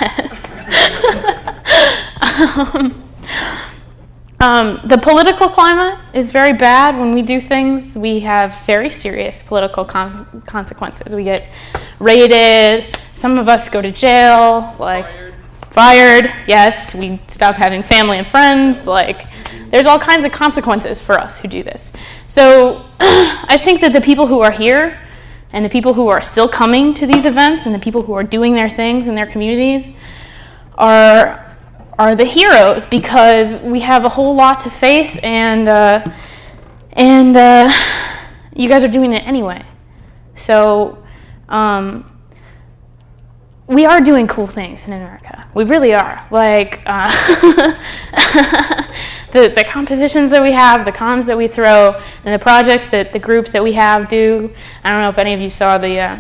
The political climate is very bad. When we do things, we have very serious political consequences. We get raided. Some of us go to jail. Like fired. Yes, we stop having family and friends. Like, there's all kinds of consequences for us who do this. So I think that the people who are here, and the people who are still coming to these events, and the people who are doing their things in their communities are the heroes, because we have a whole lot to face, and you guys are doing it anyway. So we are doing cool things in America. We really are. Like the compositions that we have, the cons that we throw, and the projects that the groups that we have do. I don't know if any of you saw the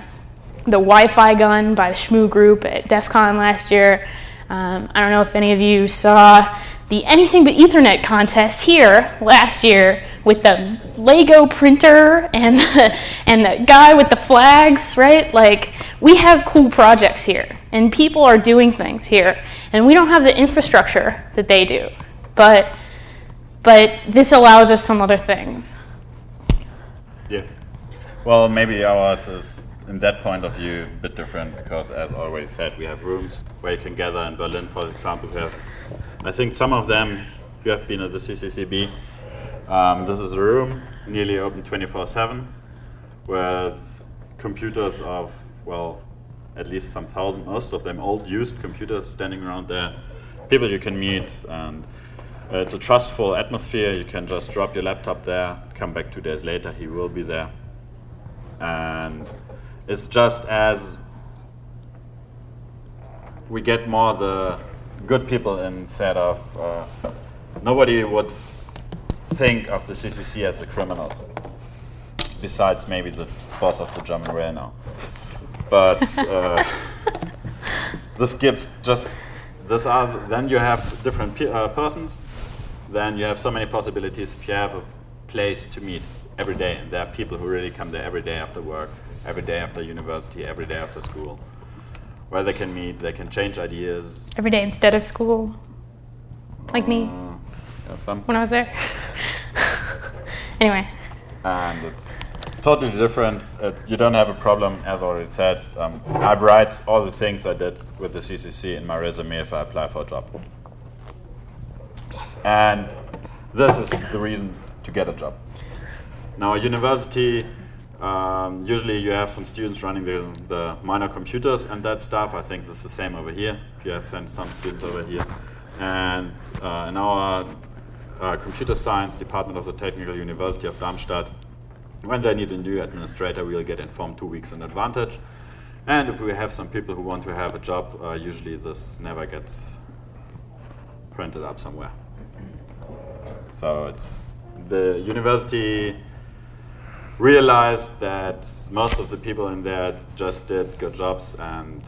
Wi-Fi gun by the Shmoo group at DEF CON last year. I don't know if any of you saw the Anything But Ethernet contest here last year with the Lego printer and the guy with the flags, right? Like, we have cool projects here, and people are doing things here, and we don't have the infrastructure that they do, but this allows us some other things. Yeah. Well, maybe ours is, in that point of view, a bit different, because, as already said, we have rooms where you can gather. In Berlin, for example, we have, I think some of them, you have been at the CCCB. This is a room nearly open 24/7 with computers of, well, at least some thousand, most of them old used computers standing around there, people you can meet, and it's a trustful atmosphere. You can just drop your laptop there, come back 2 days later, he will be there. And it's just as we get more the good people instead of, nobody would think of the CCC as the criminals, besides maybe the boss of the German Rail now. But this gives just, then you have different persons, then you have so many possibilities. If you have a place to meet every day, and there are people who really come there every day after work, every day after university, every day after school, where they can meet, they can change ideas. Every day instead of school, like me, Yeah, when I was there. Anyway. And it's totally different. You don't have a problem, as already said. I write all the things I did with the CCC in my resume if I apply for a job. And this is the reason to get a job. Now, a university, usually you have some students running the minor computers and that stuff. I think it's the same over here. You have sent some students over here. And in our computer science department of the Technical University of Darmstadt, when they need a new administrator, we'll get informed 2 weeks in advance. And if we have some people who want to have a job, usually this never gets printed up somewhere. So it's the university realized that most of the people in there just did good jobs, and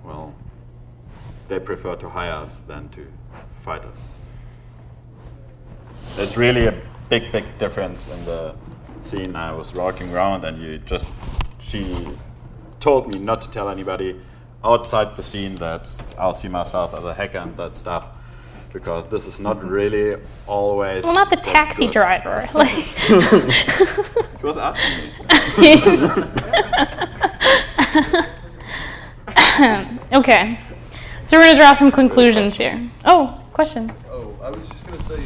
well, they prefer to hire us than to fight us. There's really a big difference in the scene. I was walking around, and she told me not to tell anybody outside the scene that I'll see myself as a hacker and that stuff, because this is not really always. Well, not the taxi good. driver. Like. He was asking me. Okay, so we're gonna draw some conclusions here. Oh, question. Oh, I was just going to say,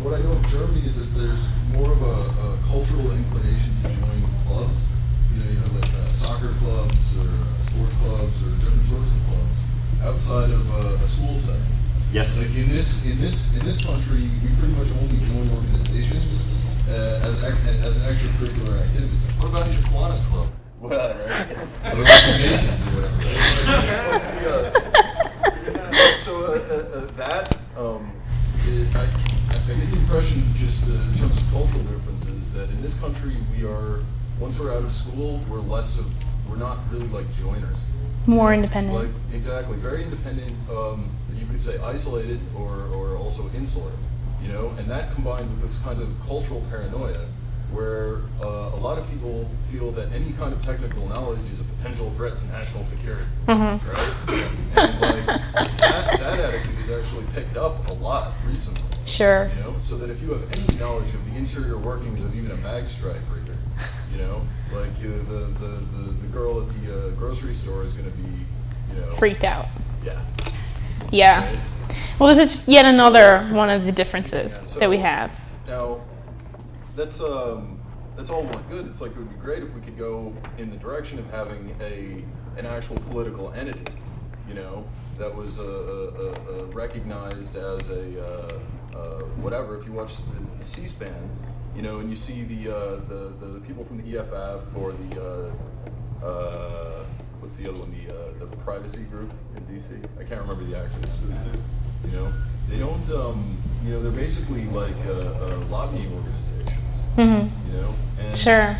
what I know of Germany is that there's more of a cultural inclination to join clubs. You know, you have like soccer clubs or sports clubs or different sorts of clubs outside of a school setting. Yes. Like in this country, we pretty much only join organizations as an extracurricular activity. What about your Kiwanis Club? Well, right. Or Masons or whatever. I get the impression, just in terms of cultural differences, that in this country once we're out of school, we're not really like joiners. More independent. Like exactly, very independent. You could say isolated or also insular. You know, and that combined with this kind of cultural paranoia, where a lot of people feel that any kind of technical knowledge is a potential threat to national security, right? And like that attitude is actually picked up a lot recently. Sure. You know, so that if you have any knowledge of the interior workings of even a mag stripe reader, you know, like the girl at the grocery store is going to be, you know, Freaked out. Yeah. Yeah. Right? Well, this is just yet another one of the differences that we have. Now, that's all well and good. It's like it would be great if we could go in the direction of having an actual political entity, you know, that was recognized as whatever. If you watch the C-SPAN, you know, and you see the people from the EFF or the what's the other one, the privacy group in DC? I can't remember the actors. You know, they don't. You know, they're basically like lobbying organizations. Mm-hmm. You know, and Sure.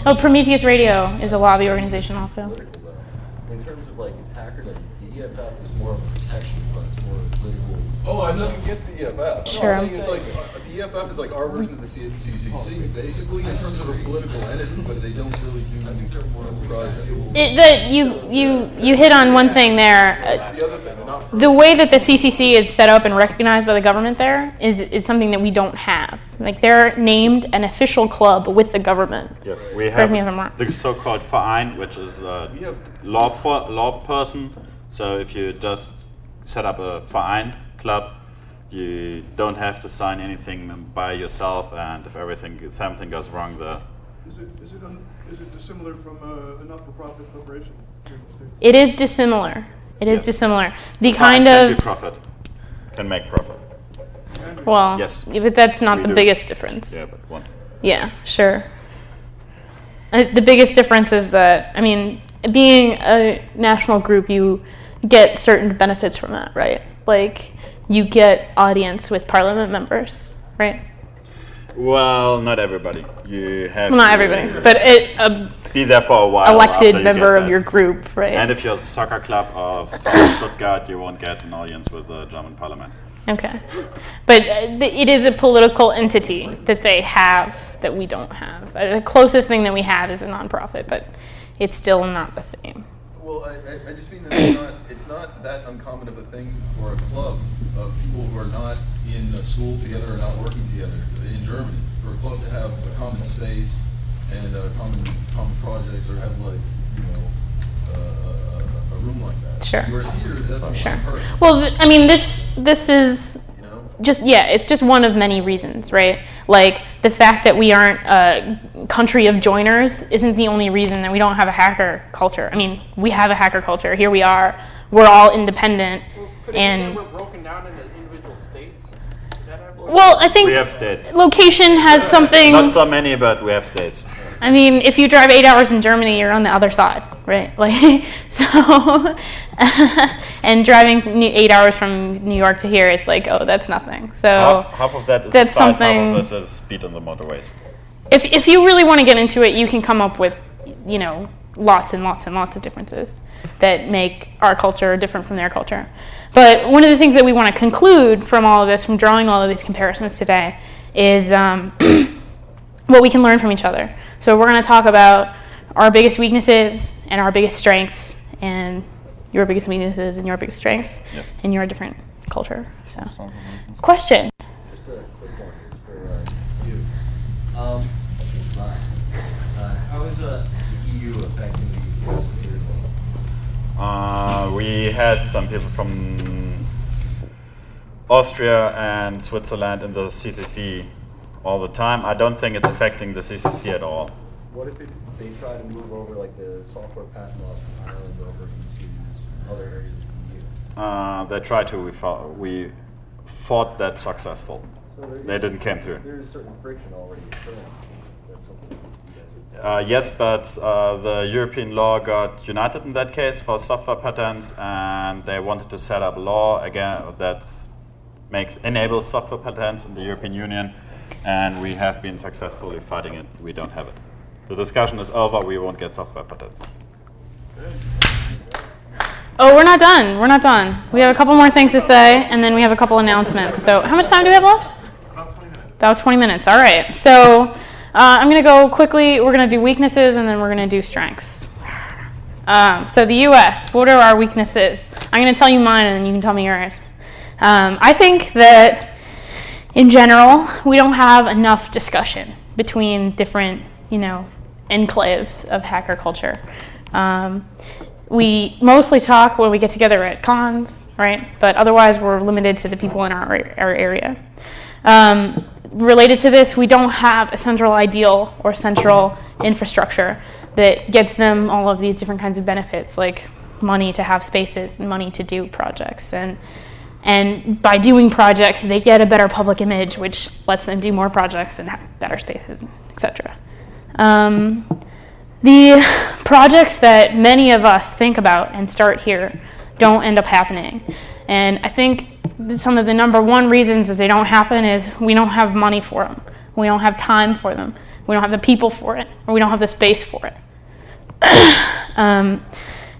Oh, Prometheus Radio is a lobby organization also. political, though. In terms of like hackerdom, the EFF is more of a protection, but it's more political. Oh, I'm nothing against the EFF. Sure. I'm saying it's like the EFF is like our version of the CCC, basically in terms of a political entity, but they don't really do anything more project. You hit on one thing there. The other thing, they're not The way that the CCC is set up and recognized by the government there is something that we don't have. Like they're named an official club with the government. Yes, we Correct have me if I'm wrong. the so-called Verein, which is a law person. So if you just set up a Verein club, you don't have to sign anything by yourself, and if something goes wrong, Is it dissimilar from a not-for-profit corporation here in the States? It is dissimilar. It is Yes. dissimilar. The Verein kind can of be profit, can make profit. well, Yes. but that's not We the do. biggest difference. Yeah, but one. Yeah, sure. The biggest difference is that, I mean, being a national group, you get certain benefits from that, right? Like, you get audience with parliament members, right? Well, not everybody. You have Well, not to everybody, but a be there for a while. elected after you member get of that. your group, right? And if you're a soccer club of South Stuttgart, you won't get an audience with the German parliament. Okay. But it is a political entity that they have that we don't have. The closest thing that we have is a nonprofit, but it's still not the same. Well, I just mean that it's not that uncommon of a thing for a club of people who are not in a school together or not working together in Germany. For a club to have a common space and common projects, or have like, you know, a room like that. Sure. Whereas here, it doesn't Sure. hurt. Well, I mean, this is You know. just, yeah, it's just one of many reasons, right? Like, the fact that we aren't a country of joiners isn't the only reason that we don't have a hacker culture. I mean, we have a hacker culture. Here we are. We're all independent. Could it be And that we're broken down into individual states? Well, I think We have states. location has something. Not so many, but we have states. I mean, if you drive 8 hours in Germany, you're on the other side, right? Like, so, and driving 8 hours from New York to here is like, oh, that's nothing. So Half of that is that's size, something. half of this is speed on the motorways. If you really want to get into it, you can come up with, you know, lots and lots and lots of differences that make our culture different from their culture. But one of the things that we want to conclude from all of this, from drawing all of these comparisons today, is what we can learn from each other. So we're going to talk about our biggest weaknesses and our biggest strengths, and your biggest weaknesses and your biggest strengths in your different culture. So, question? Just a quick one here for you. How is the EU affecting the US community? We had some people from Austria and Switzerland in the CCC all the time. I don't think it's affecting the CCC at all. What if they try to move over like the software patent laws from Ireland over into other areas of the EU? They tried to. We fought that successful. So They didn't come through. There is certain friction already occurring. That's something you guys are Yes, but the European law got united in that case for software patents, and they wanted to set up a law again that enables software patents in the European Union, and we have been successfully fighting it. We don't have it. The discussion is over. We won't get software patents. Oh, we're not done. We're not done. We have a couple more things to say, and then we have a couple announcements. So how much time do we have left? About 20 minutes. About 20 minutes. All right. So I'm going to go quickly. We're going to do weaknesses, and then we're going to do strengths. So the U.S., what are our weaknesses? I'm going to tell you mine, and then you can tell me yours. I think that, in general, we don't have enough discussion between different, enclaves of hacker culture. We mostly talk when we get together at cons, right? But otherwise, we're limited to the people in our area. Related to this, we don't have a central ideal or central infrastructure that gets them all of these different kinds of benefits, like money to have spaces and money to do projects. And by doing projects, they get a better public image, which lets them do more projects and have better spaces, etc. The projects that many of us think about and start here don't end up happening. And I think some of the number one reasons that they don't happen is we don't have money for them. We don't have time for them. We don't have the people for it, or we don't have the space for it.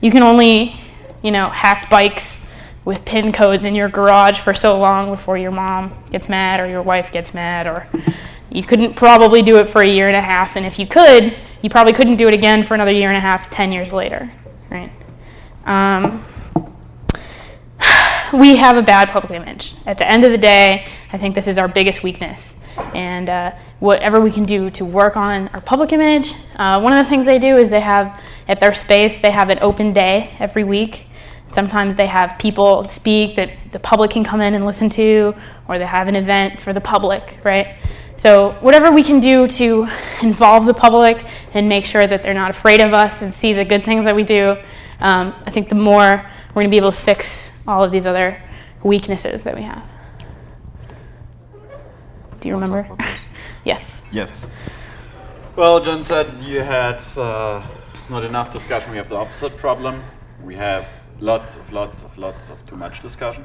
You can only, hack bikes with PIN codes in your garage for so long before your mom gets mad or your wife gets mad, or you couldn't probably do it for a year and a half, and if you could, you probably couldn't do it again for another year and a half, 10 years later, right? We have a bad public image. At the end of the day, I think this is our biggest weakness. And whatever we can do to work on our public image, one of the things they do is they have, at their space, they have an open day every week. Sometimes they have people speak that the public can come in and listen to, or they have an event for the public, right? So whatever we can do to involve the public and make sure that they're not afraid of us and see the good things that we do, I think the more we're going to be able to fix all of these other weaknesses that we have. Do you remember? Yes. Yes. Well, John said you had not enough discussion. We have the opposite problem. We have lots of too much discussion.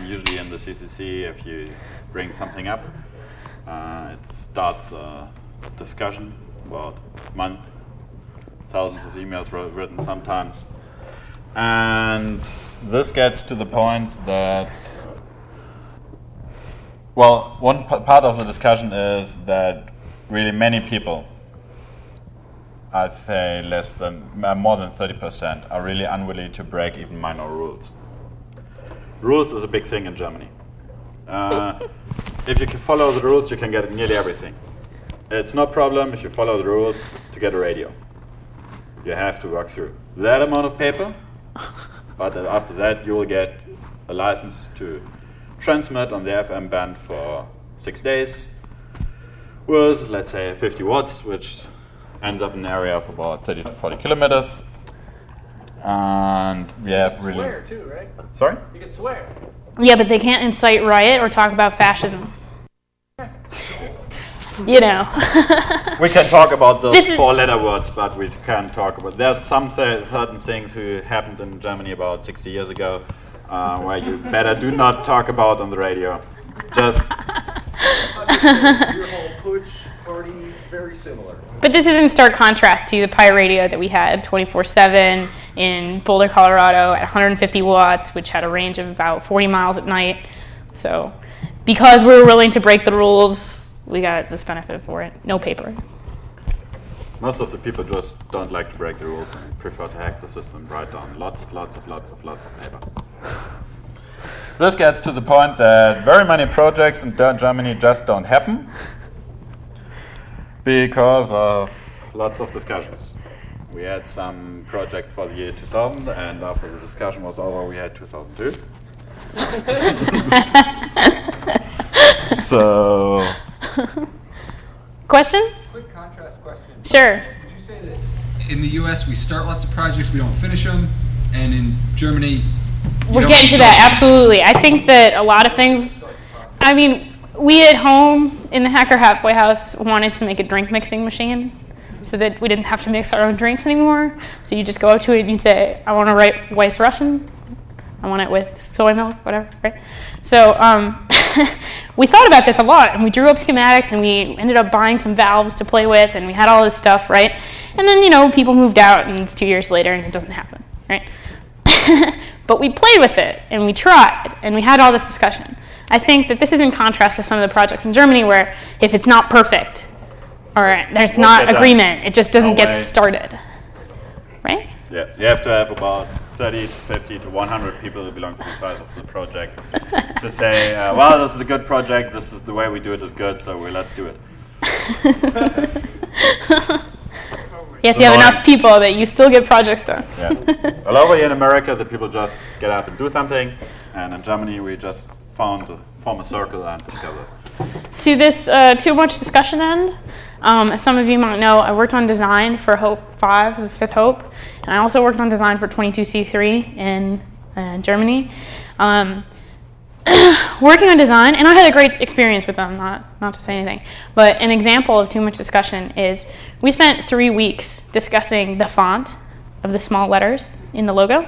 Usually in the CCC, if you bring something up, it starts a discussion about a month, thousands of emails written sometimes. And this gets to the point that, well, one part of the discussion is that really many people, I'd say more than 30%, are really unwilling to break even minor rules. Rules is a big thing in Germany. If you can follow the rules, you can get nearly everything. It's no problem if you follow the rules to get a radio. You have to work through that amount of paper, but after that you will get a license to transmit on the FM band for 6 days with, let's say, 50 watts, which ends up in an area of about 30 to 40 kilometers. And we have really... Swear too, right? Sorry? You can swear. Yeah, but they can't incite riot or talk about fascism. You know. We can talk about those This is- 4-letter words, but we can't talk about. There's some certain things who happened in Germany about 60 years ago, where you better do not talk about on the radio. Just Your whole putsch party, very similar. But this is in stark contrast to the pirate radio that we had 24/7 in Boulder, Colorado at 150 watts, which had a range of about 40 miles at night. So because we were willing to break the rules, we got this benefit for it. No paper. most of the people just don't like to break the rules and prefer to hack the system, write down lots of paper. This gets to the point that very many projects in Germany just don't happen because of lots of discussions. We had some projects for the year 2000, and after the discussion was over, we had 2002. So, Question? Quick contrast question. Sure. Would you say that in the U.S. we start lots of projects, we don't finish them, and in Germany We're getting to that, absolutely. I think that a lot of things, I mean, we at home in the Hacker Halfway House wanted to make a drink mixing machine so that we didn't have to mix our own drinks anymore. So you just go up to it and you say, I want to write Weiss Russian. I want it with soy milk, whatever, right? So we thought about this a lot, and we drew up schematics, and we ended up buying some valves to play with, and we had all this stuff, right? And then, you know, people moved out, and it's 2 years later, and it doesn't happen, right? But we played with it, and we tried, and we had all this discussion. I think that this is in contrast to some of the projects in Germany where if it's not perfect, or there's not agreement, it just doesn't get started, right? yeah, you have to have about 30 to 50 to 100 people who belong to the size of the project to say, well, this is a good project, this is the way we do it is good, so let's do it. Yes, you have enough people that you still get projects done. Yeah. All over here in America, the people just get up and do something, and in Germany, we just form a circle and discover. To this too much discussion end, as some of you might know, I worked on design for Hope 5, the Fifth Hope, and I also worked on design for 22C3 in Germany. Working on design, and I had a great experience with them, not to say anything, but an example of too much discussion is we spent 3 weeks discussing the font of the small letters in the logo.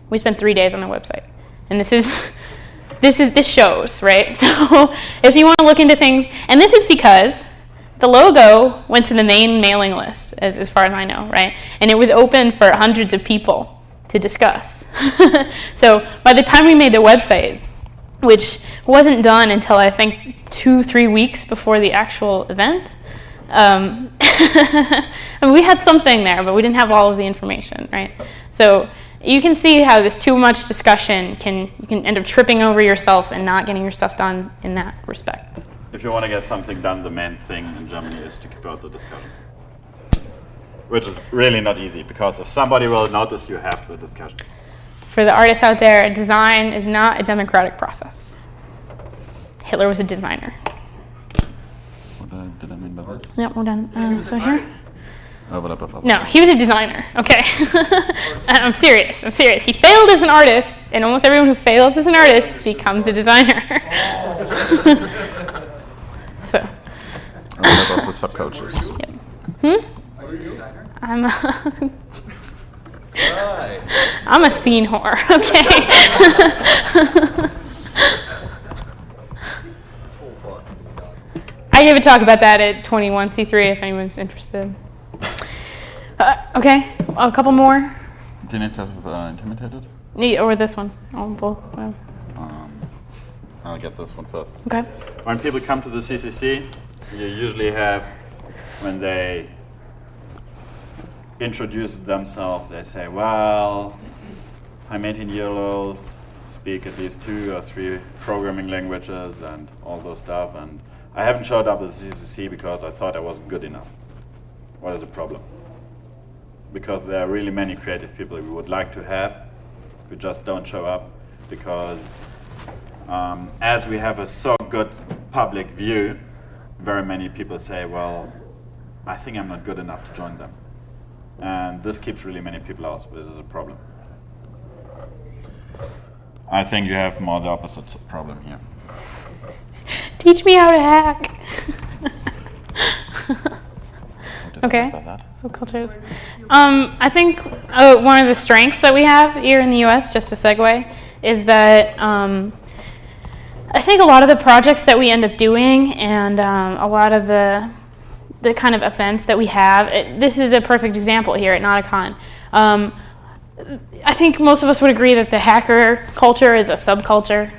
We spent 3 days on the website. And this shows, right? So if you want to look into things, and this is because the logo went to the main mailing list, as far as I know, right? And it was open for hundreds of people to discuss. So by the time we made the website, which wasn't done until I think 2-3 weeks before the actual event, I mean, we had something there, but we didn't have all of the information, right? So you can see how this too much discussion you can end up tripping over yourself and not getting your stuff done in that respect. If you want to get something done, the main thing in Germany is to keep out the discussion. Which is really not easy, because if somebody will notice you have the discussion. For the artists out there, design is not a democratic process. Hitler was a designer. What did I mean by that? Yep, we're done. So here? No. No, he was a designer, okay. I'm serious. He failed as an artist, and almost everyone who fails as an artist becomes a designer. So. I'm about the subcultures. Yep. I'm a scene whore, okay. I gave a talk about that at 21C3 if anyone's interested. Okay, a couple more. Teenagers intimidated? Or this one. Both. I'll get this one first. Okay. When people come to the CCC, you usually have, when they introduce themselves, they say, well, I'm 18 years old, speak at least 2 or 3 programming languages and all those stuff, and I haven't showed up at the CCC because I thought I wasn't good enough. What is the problem? Because there are really many creative people we would like to have, who just don't show up because as we have a so good public view, very many people say, well, I think I'm not good enough to join them. And this keeps really many people out, which is a problem. I think you have more the opposite problem here. Teach me how to hack. Okay. Subcultures. I think one of the strengths that we have here in the U.S., just to segue, is that I think a lot of the projects that we end up doing and a lot of the kind of events that we have, this is a perfect example here at Nauticon. I think most of us would agree that the hacker culture is a subculture,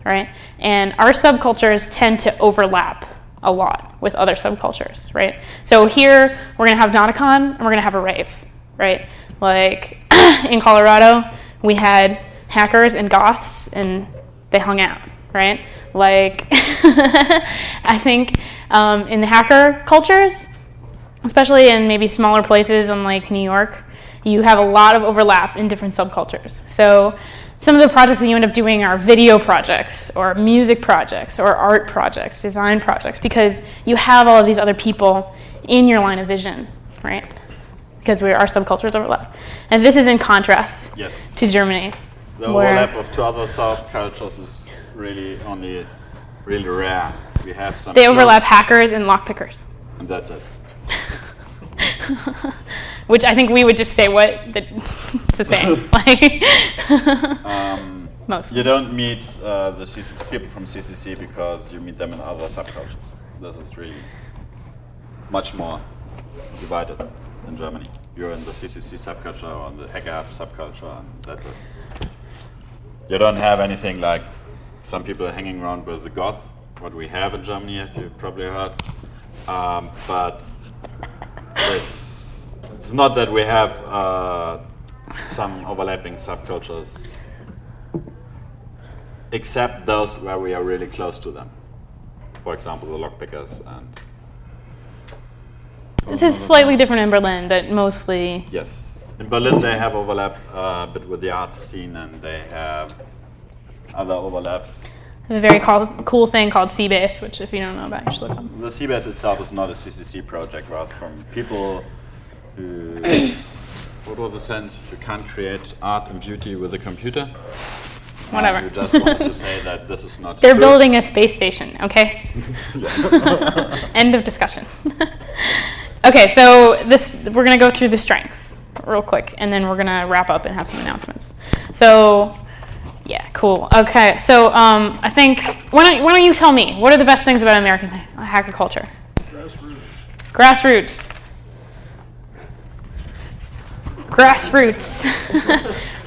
right? And our subcultures tend to overlap a lot with other subcultures, right? So here we're going to have Nauticon and we're going to have a rave, right? Like in Colorado, we had hackers and goths and they hung out, right? Like I think in the hacker cultures, especially in maybe smaller places in like New York, you have a lot of overlap in different subcultures. So some of the projects that you end up doing are video projects or music projects or art projects, design projects, because you have all of these other people in your line of vision, right? Because our subcultures overlap. And this is in contrast to Germany. The overlap of two other subcultures is really rare. We have some. They overlap hackers and lockpickers. And that's it. Which I think we would just say it's the same. Like most. You don't meet the people from CCC because you meet them in other subcultures. This is really much more divided in Germany. You're in the CCC subculture or in the hacker subculture, and that's it. You don't have anything like some people hanging around with the goth, what we have in Germany, as you've probably heard. But it's not that we have some overlapping subcultures, except those where we are really close to them. For example, the lockpickers and. This is slightly different in Berlin, but mostly. Yes, in Berlin they have overlap a bit with the art scene, and they have other overlaps. A very cool thing called Seabase, which if you don't know about, you should look up. The Seabase itself is not a CCC project, but it's from people who, what was the sense? You can't create art and beauty with a computer. Whatever. You just wanted to say that this is not They're true. building a space station, okay? End of discussion. Okay, so we're going to go through the strengths real quick, and then we're going to wrap up and have some announcements. So. Yeah, cool. Okay, so I think, why don't you tell me, what are the best things about American hacker culture? Grassroots.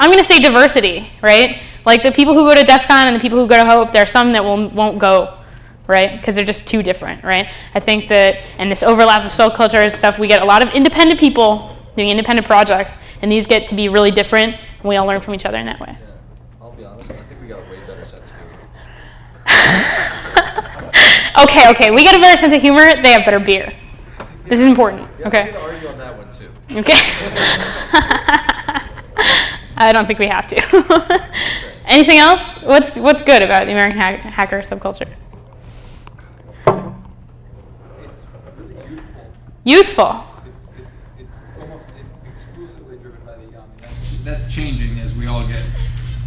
I'm going to say diversity, right? Like the people who go to DEF CON and the people who go to HOPE, there are some that won't go, right? Because they're just too different, right? I think that, and this overlap of subculture and stuff, we get a lot of independent people doing independent projects, and these get to be really different, and we all learn from each other in that way. Be honest, I think we got a way better sense of humor. Okay, we get a better sense of humor, they have better beer. This is important, okay? We can argue on that one too. Okay. I don't think we have to. Anything else? What's good about the American hacker subculture? It's really youthful. Youthful. It's almost exclusively driven by the young. That's changing as we all get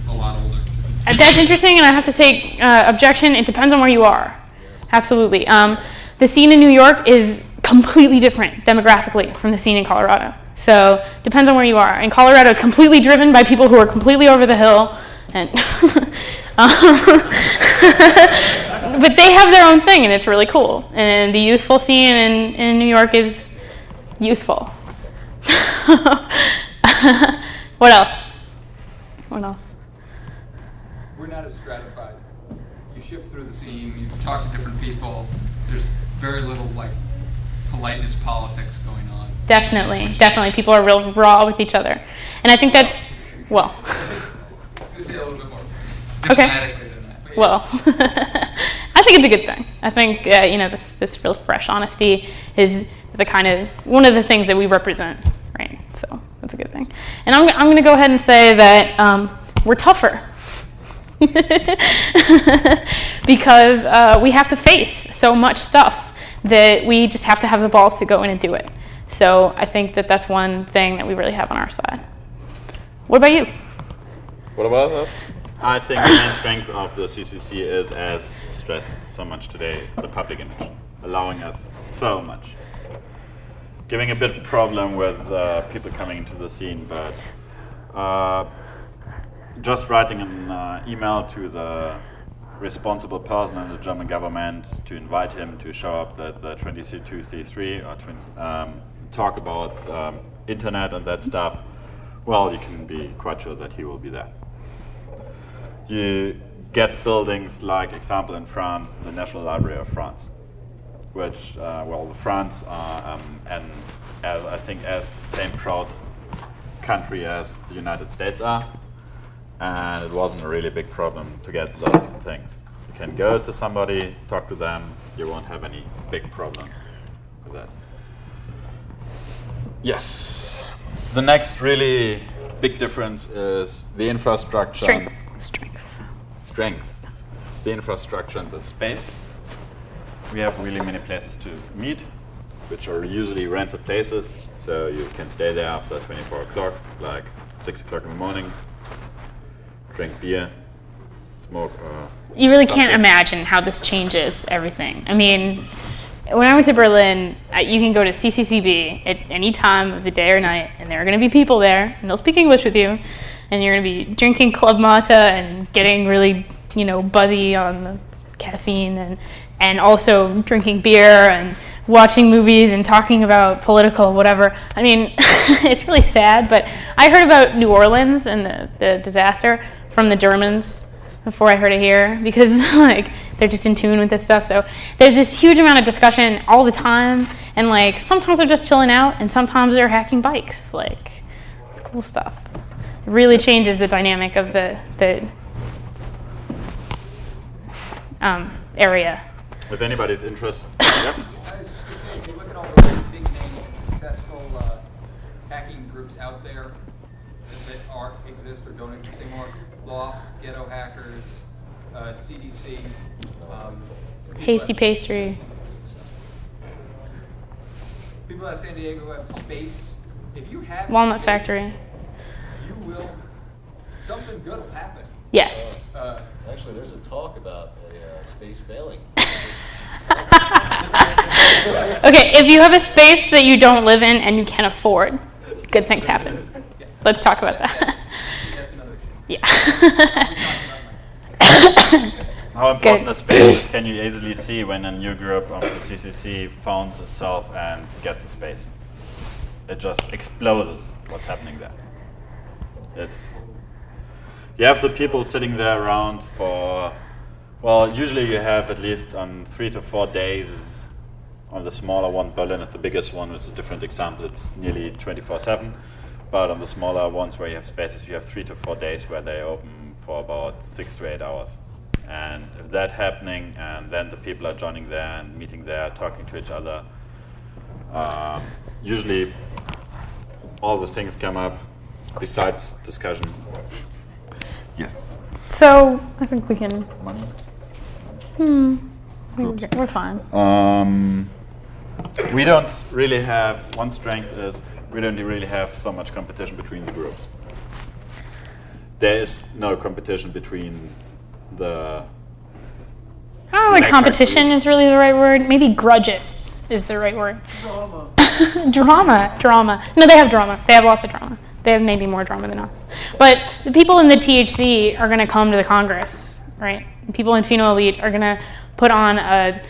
a lot older. That's interesting, and I have to take objection. It depends on where you are. Absolutely. The scene in New York is completely different demographically from the scene in Colorado. So depends on where you are. In Colorado, it's completely driven by people who are completely over the hill, and but they have their own thing, and it's really cool. And the youthful scene in New York is youthful. What else? We're not as stratified. You shift through the scene, you talk to different people. There's very little politeness politics going on. Definitely. People are real raw with each other. And I think that, well. I was going to say a little bit more Okay. diplomatically than that. But yeah. Well, I think it's a good thing. I think, this real fresh honesty is one of the things that we represent, right? So that's a good thing. And I'm going to go ahead and say that we're tougher. Because we have to face so much stuff that we just have to have the balls to go in and do it. So I think that that's one thing that we really have on our side. What about you? What about us? I think the main strength of the CCC is, as stressed so much today, the public image, allowing us so much. Giving a bit problem with people coming into the scene, but just writing an email to the responsible person in the German government to invite him to show up at the 2233 or talk about internet and that stuff, well, you can be quite sure that he will be there. You get buildings like, example, in France, the National Library of France, which, the France are, I think, as same proud country as the United States are, and it wasn't a really big problem to get those things. You can go to somebody, talk to them, you won't have any big problem with that. Yes. The next really big difference is the infrastructure. Strength. The infrastructure and the space. We have really many places to meet, which are usually rented places, so you can stay there after 24 o'clock, like 6 o'clock in the morning, drink beer, smoke. You really can't imagine how this changes everything. I mean, when I went to Berlin, you can go to CCCB at any time of the day or night, and there are going to be people there, and they'll speak English with you, and you're going to be drinking Club Mate and getting really, buzzy on the caffeine, and also drinking beer and watching movies and talking about political whatever. I mean, it's really sad, but I heard about New Orleans and the disaster from the Germans before I heard it here, because they're just in tune with this stuff. So there's this huge amount of discussion all the time, and sometimes they're just chilling out, and sometimes they're hacking bikes. It's cool stuff. It really changes the dynamic of the area. If anybody's interested. I was just going to say, if you look at all the really big names and successful hacking groups out there that exist or don't exist anymore, Loft, Ghetto Hackers, CDC, Hasty Pastry. People at San Diego who have space. If you have Walnut space, Factory. something good will happen. Yes. Actually, there's a talk about a space failing. Okay, if you have a space that you don't live in and you can afford, good things happen. Let's talk about that. That's another issue. Yeah. How important a space is can you easily see when a new group of the CCC founds itself and gets a space. It just explodes what's happening there. You have the people sitting there around for, usually you have at least on 3 to 4 days. On the smaller one, Berlin at the biggest one, it's a different example, it's nearly 24/7. But on the smaller ones where you have spaces, you have 3 to 4 days where they open for about 6 to 8 hours. And if that's happening, and then the people are joining there and meeting there, talking to each other, usually all the things come up besides discussion. Yes. So I think we can. Money. We're fine. We don't really have, one strength is we don't really have so much competition between the groups. There is no competition between the... I don't know if competition is really the right word. Maybe grudges is the right word. Drama. No, they have drama. They have lots of drama. They have maybe more drama than us. But the people in the THC are going to come to the Congress, right? People in Pheno Elite are going to put on a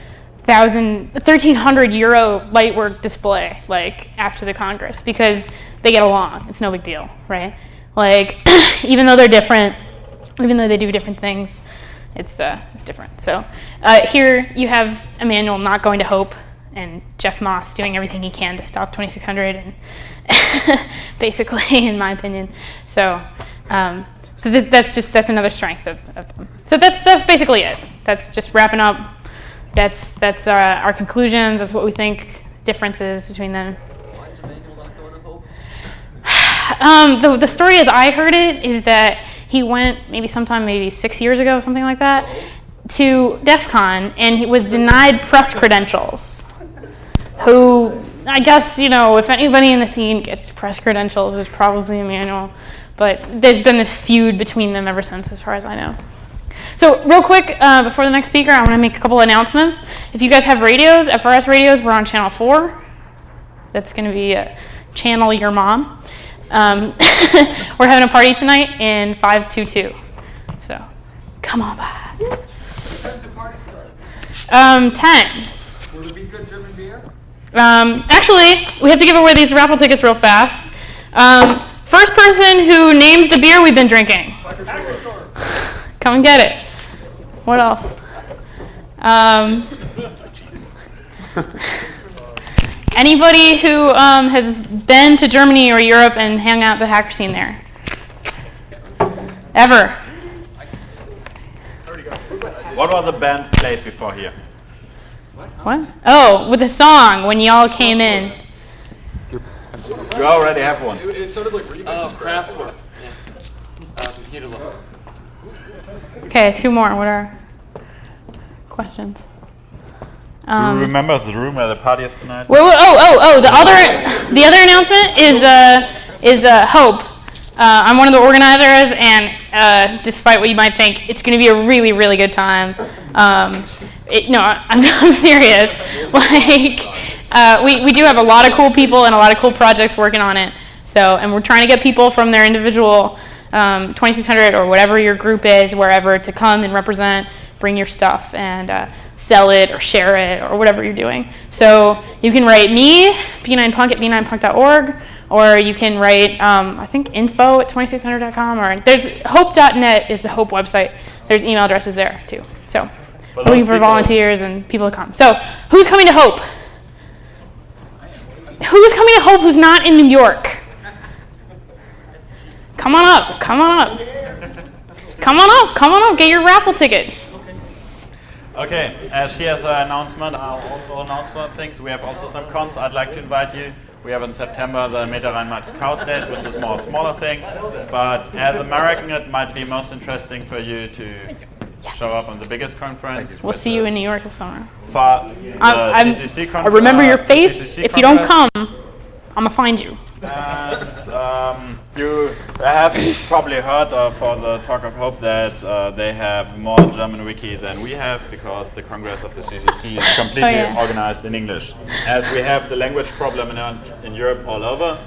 1,300 euro lightwork display after the Congress because they get along. It's no big deal, right? Even though they're different, even though they do different things, it's different. So here you have Emmanuel not going to Hope and Jeff Moss doing everything he can to stop 2600, and basically, in my opinion. So that's another strength of them. So that's basically it. That's just wrapping up. That's our conclusions. That's what we think differences between them. Why is Emmanuel not going to Hope? The story as I heard it is that he went maybe 6 years ago, something like that, to DEF CON, and he was denied press credentials. I guess, if anybody in the scene gets press credentials, it's probably Emmanuel. But there's been this feud between them ever since, as far as I know. So real quick, before the next speaker, I want to make a couple announcements. If you guys have radios, FRS radios, we're on channel 4. That's going to be channel your mom. We're having a party tonight in 522. So come on by. When does the party start? 10. Will there be good German beer? Actually, we have to give away these raffle tickets real fast. First person who names the beer we've been drinking. Come and get it. What else? Anybody who has been to Germany or Europe and hung out the hacker scene there? Ever? What was the band played before here? What? Oh, with a song when y'all came in. You already have one. It sounded like remix. Oh, Kraftwerk. Yeah. Computer level. Okay, 2 more. What are questions? Do you remember the room where the party is tonight? The other announcement is Hope. I'm one of the organizers, and despite what you might think, it's going to be a really, really good time. I'm serious. We do have a lot of cool people and a lot of cool projects working on it. So, and we're trying to get people from their individual 2600 or whatever your group is, wherever, to come and represent, bring your stuff, and sell it or share it or whatever you're doing. So you can write me, b9punk at b9punk.org, or you can write, I think, info@2600.com, or there's hope.net is the Hope website. There's email addresses there, too. So looking for volunteers and people to come. So who's coming to Hope? Who's coming to Hope who's not in New York? Come on up. Come on up. Come on up. Come on up. Get your raffle ticket. Okay, as she has an announcement, I'll also announce some things. We have also some cons I'd like to invite you. We have in September the Meta-Rhein-Main Cow stage, which is more a smaller thing. But as American, it might be most interesting for you to show up on the biggest conference. We'll see you in New York this summer. CCC I remember your face. CCC If you don't Congress. come, I'm going to find you. And you have probably heard for the Talk of Hope that they have more German wiki than we have, because the Congress of the CCC is completely organized in English. As we have the language problem in Europe all over,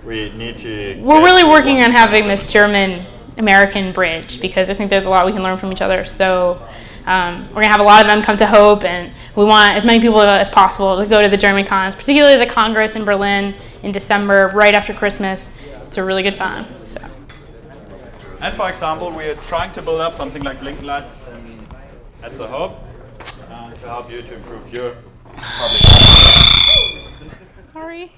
we need to... We're really working on having this German-American bridge, because I think there's a lot we can learn from each other. So we're going to have a lot of them come to Hope, and we want as many people as possible to go to the German cons, particularly the Congress in Berlin in December, right after Christmas. It's a really good time. So. And for example, we are trying to build up something like Link Light at the Hope to help you to improve your public. Sorry.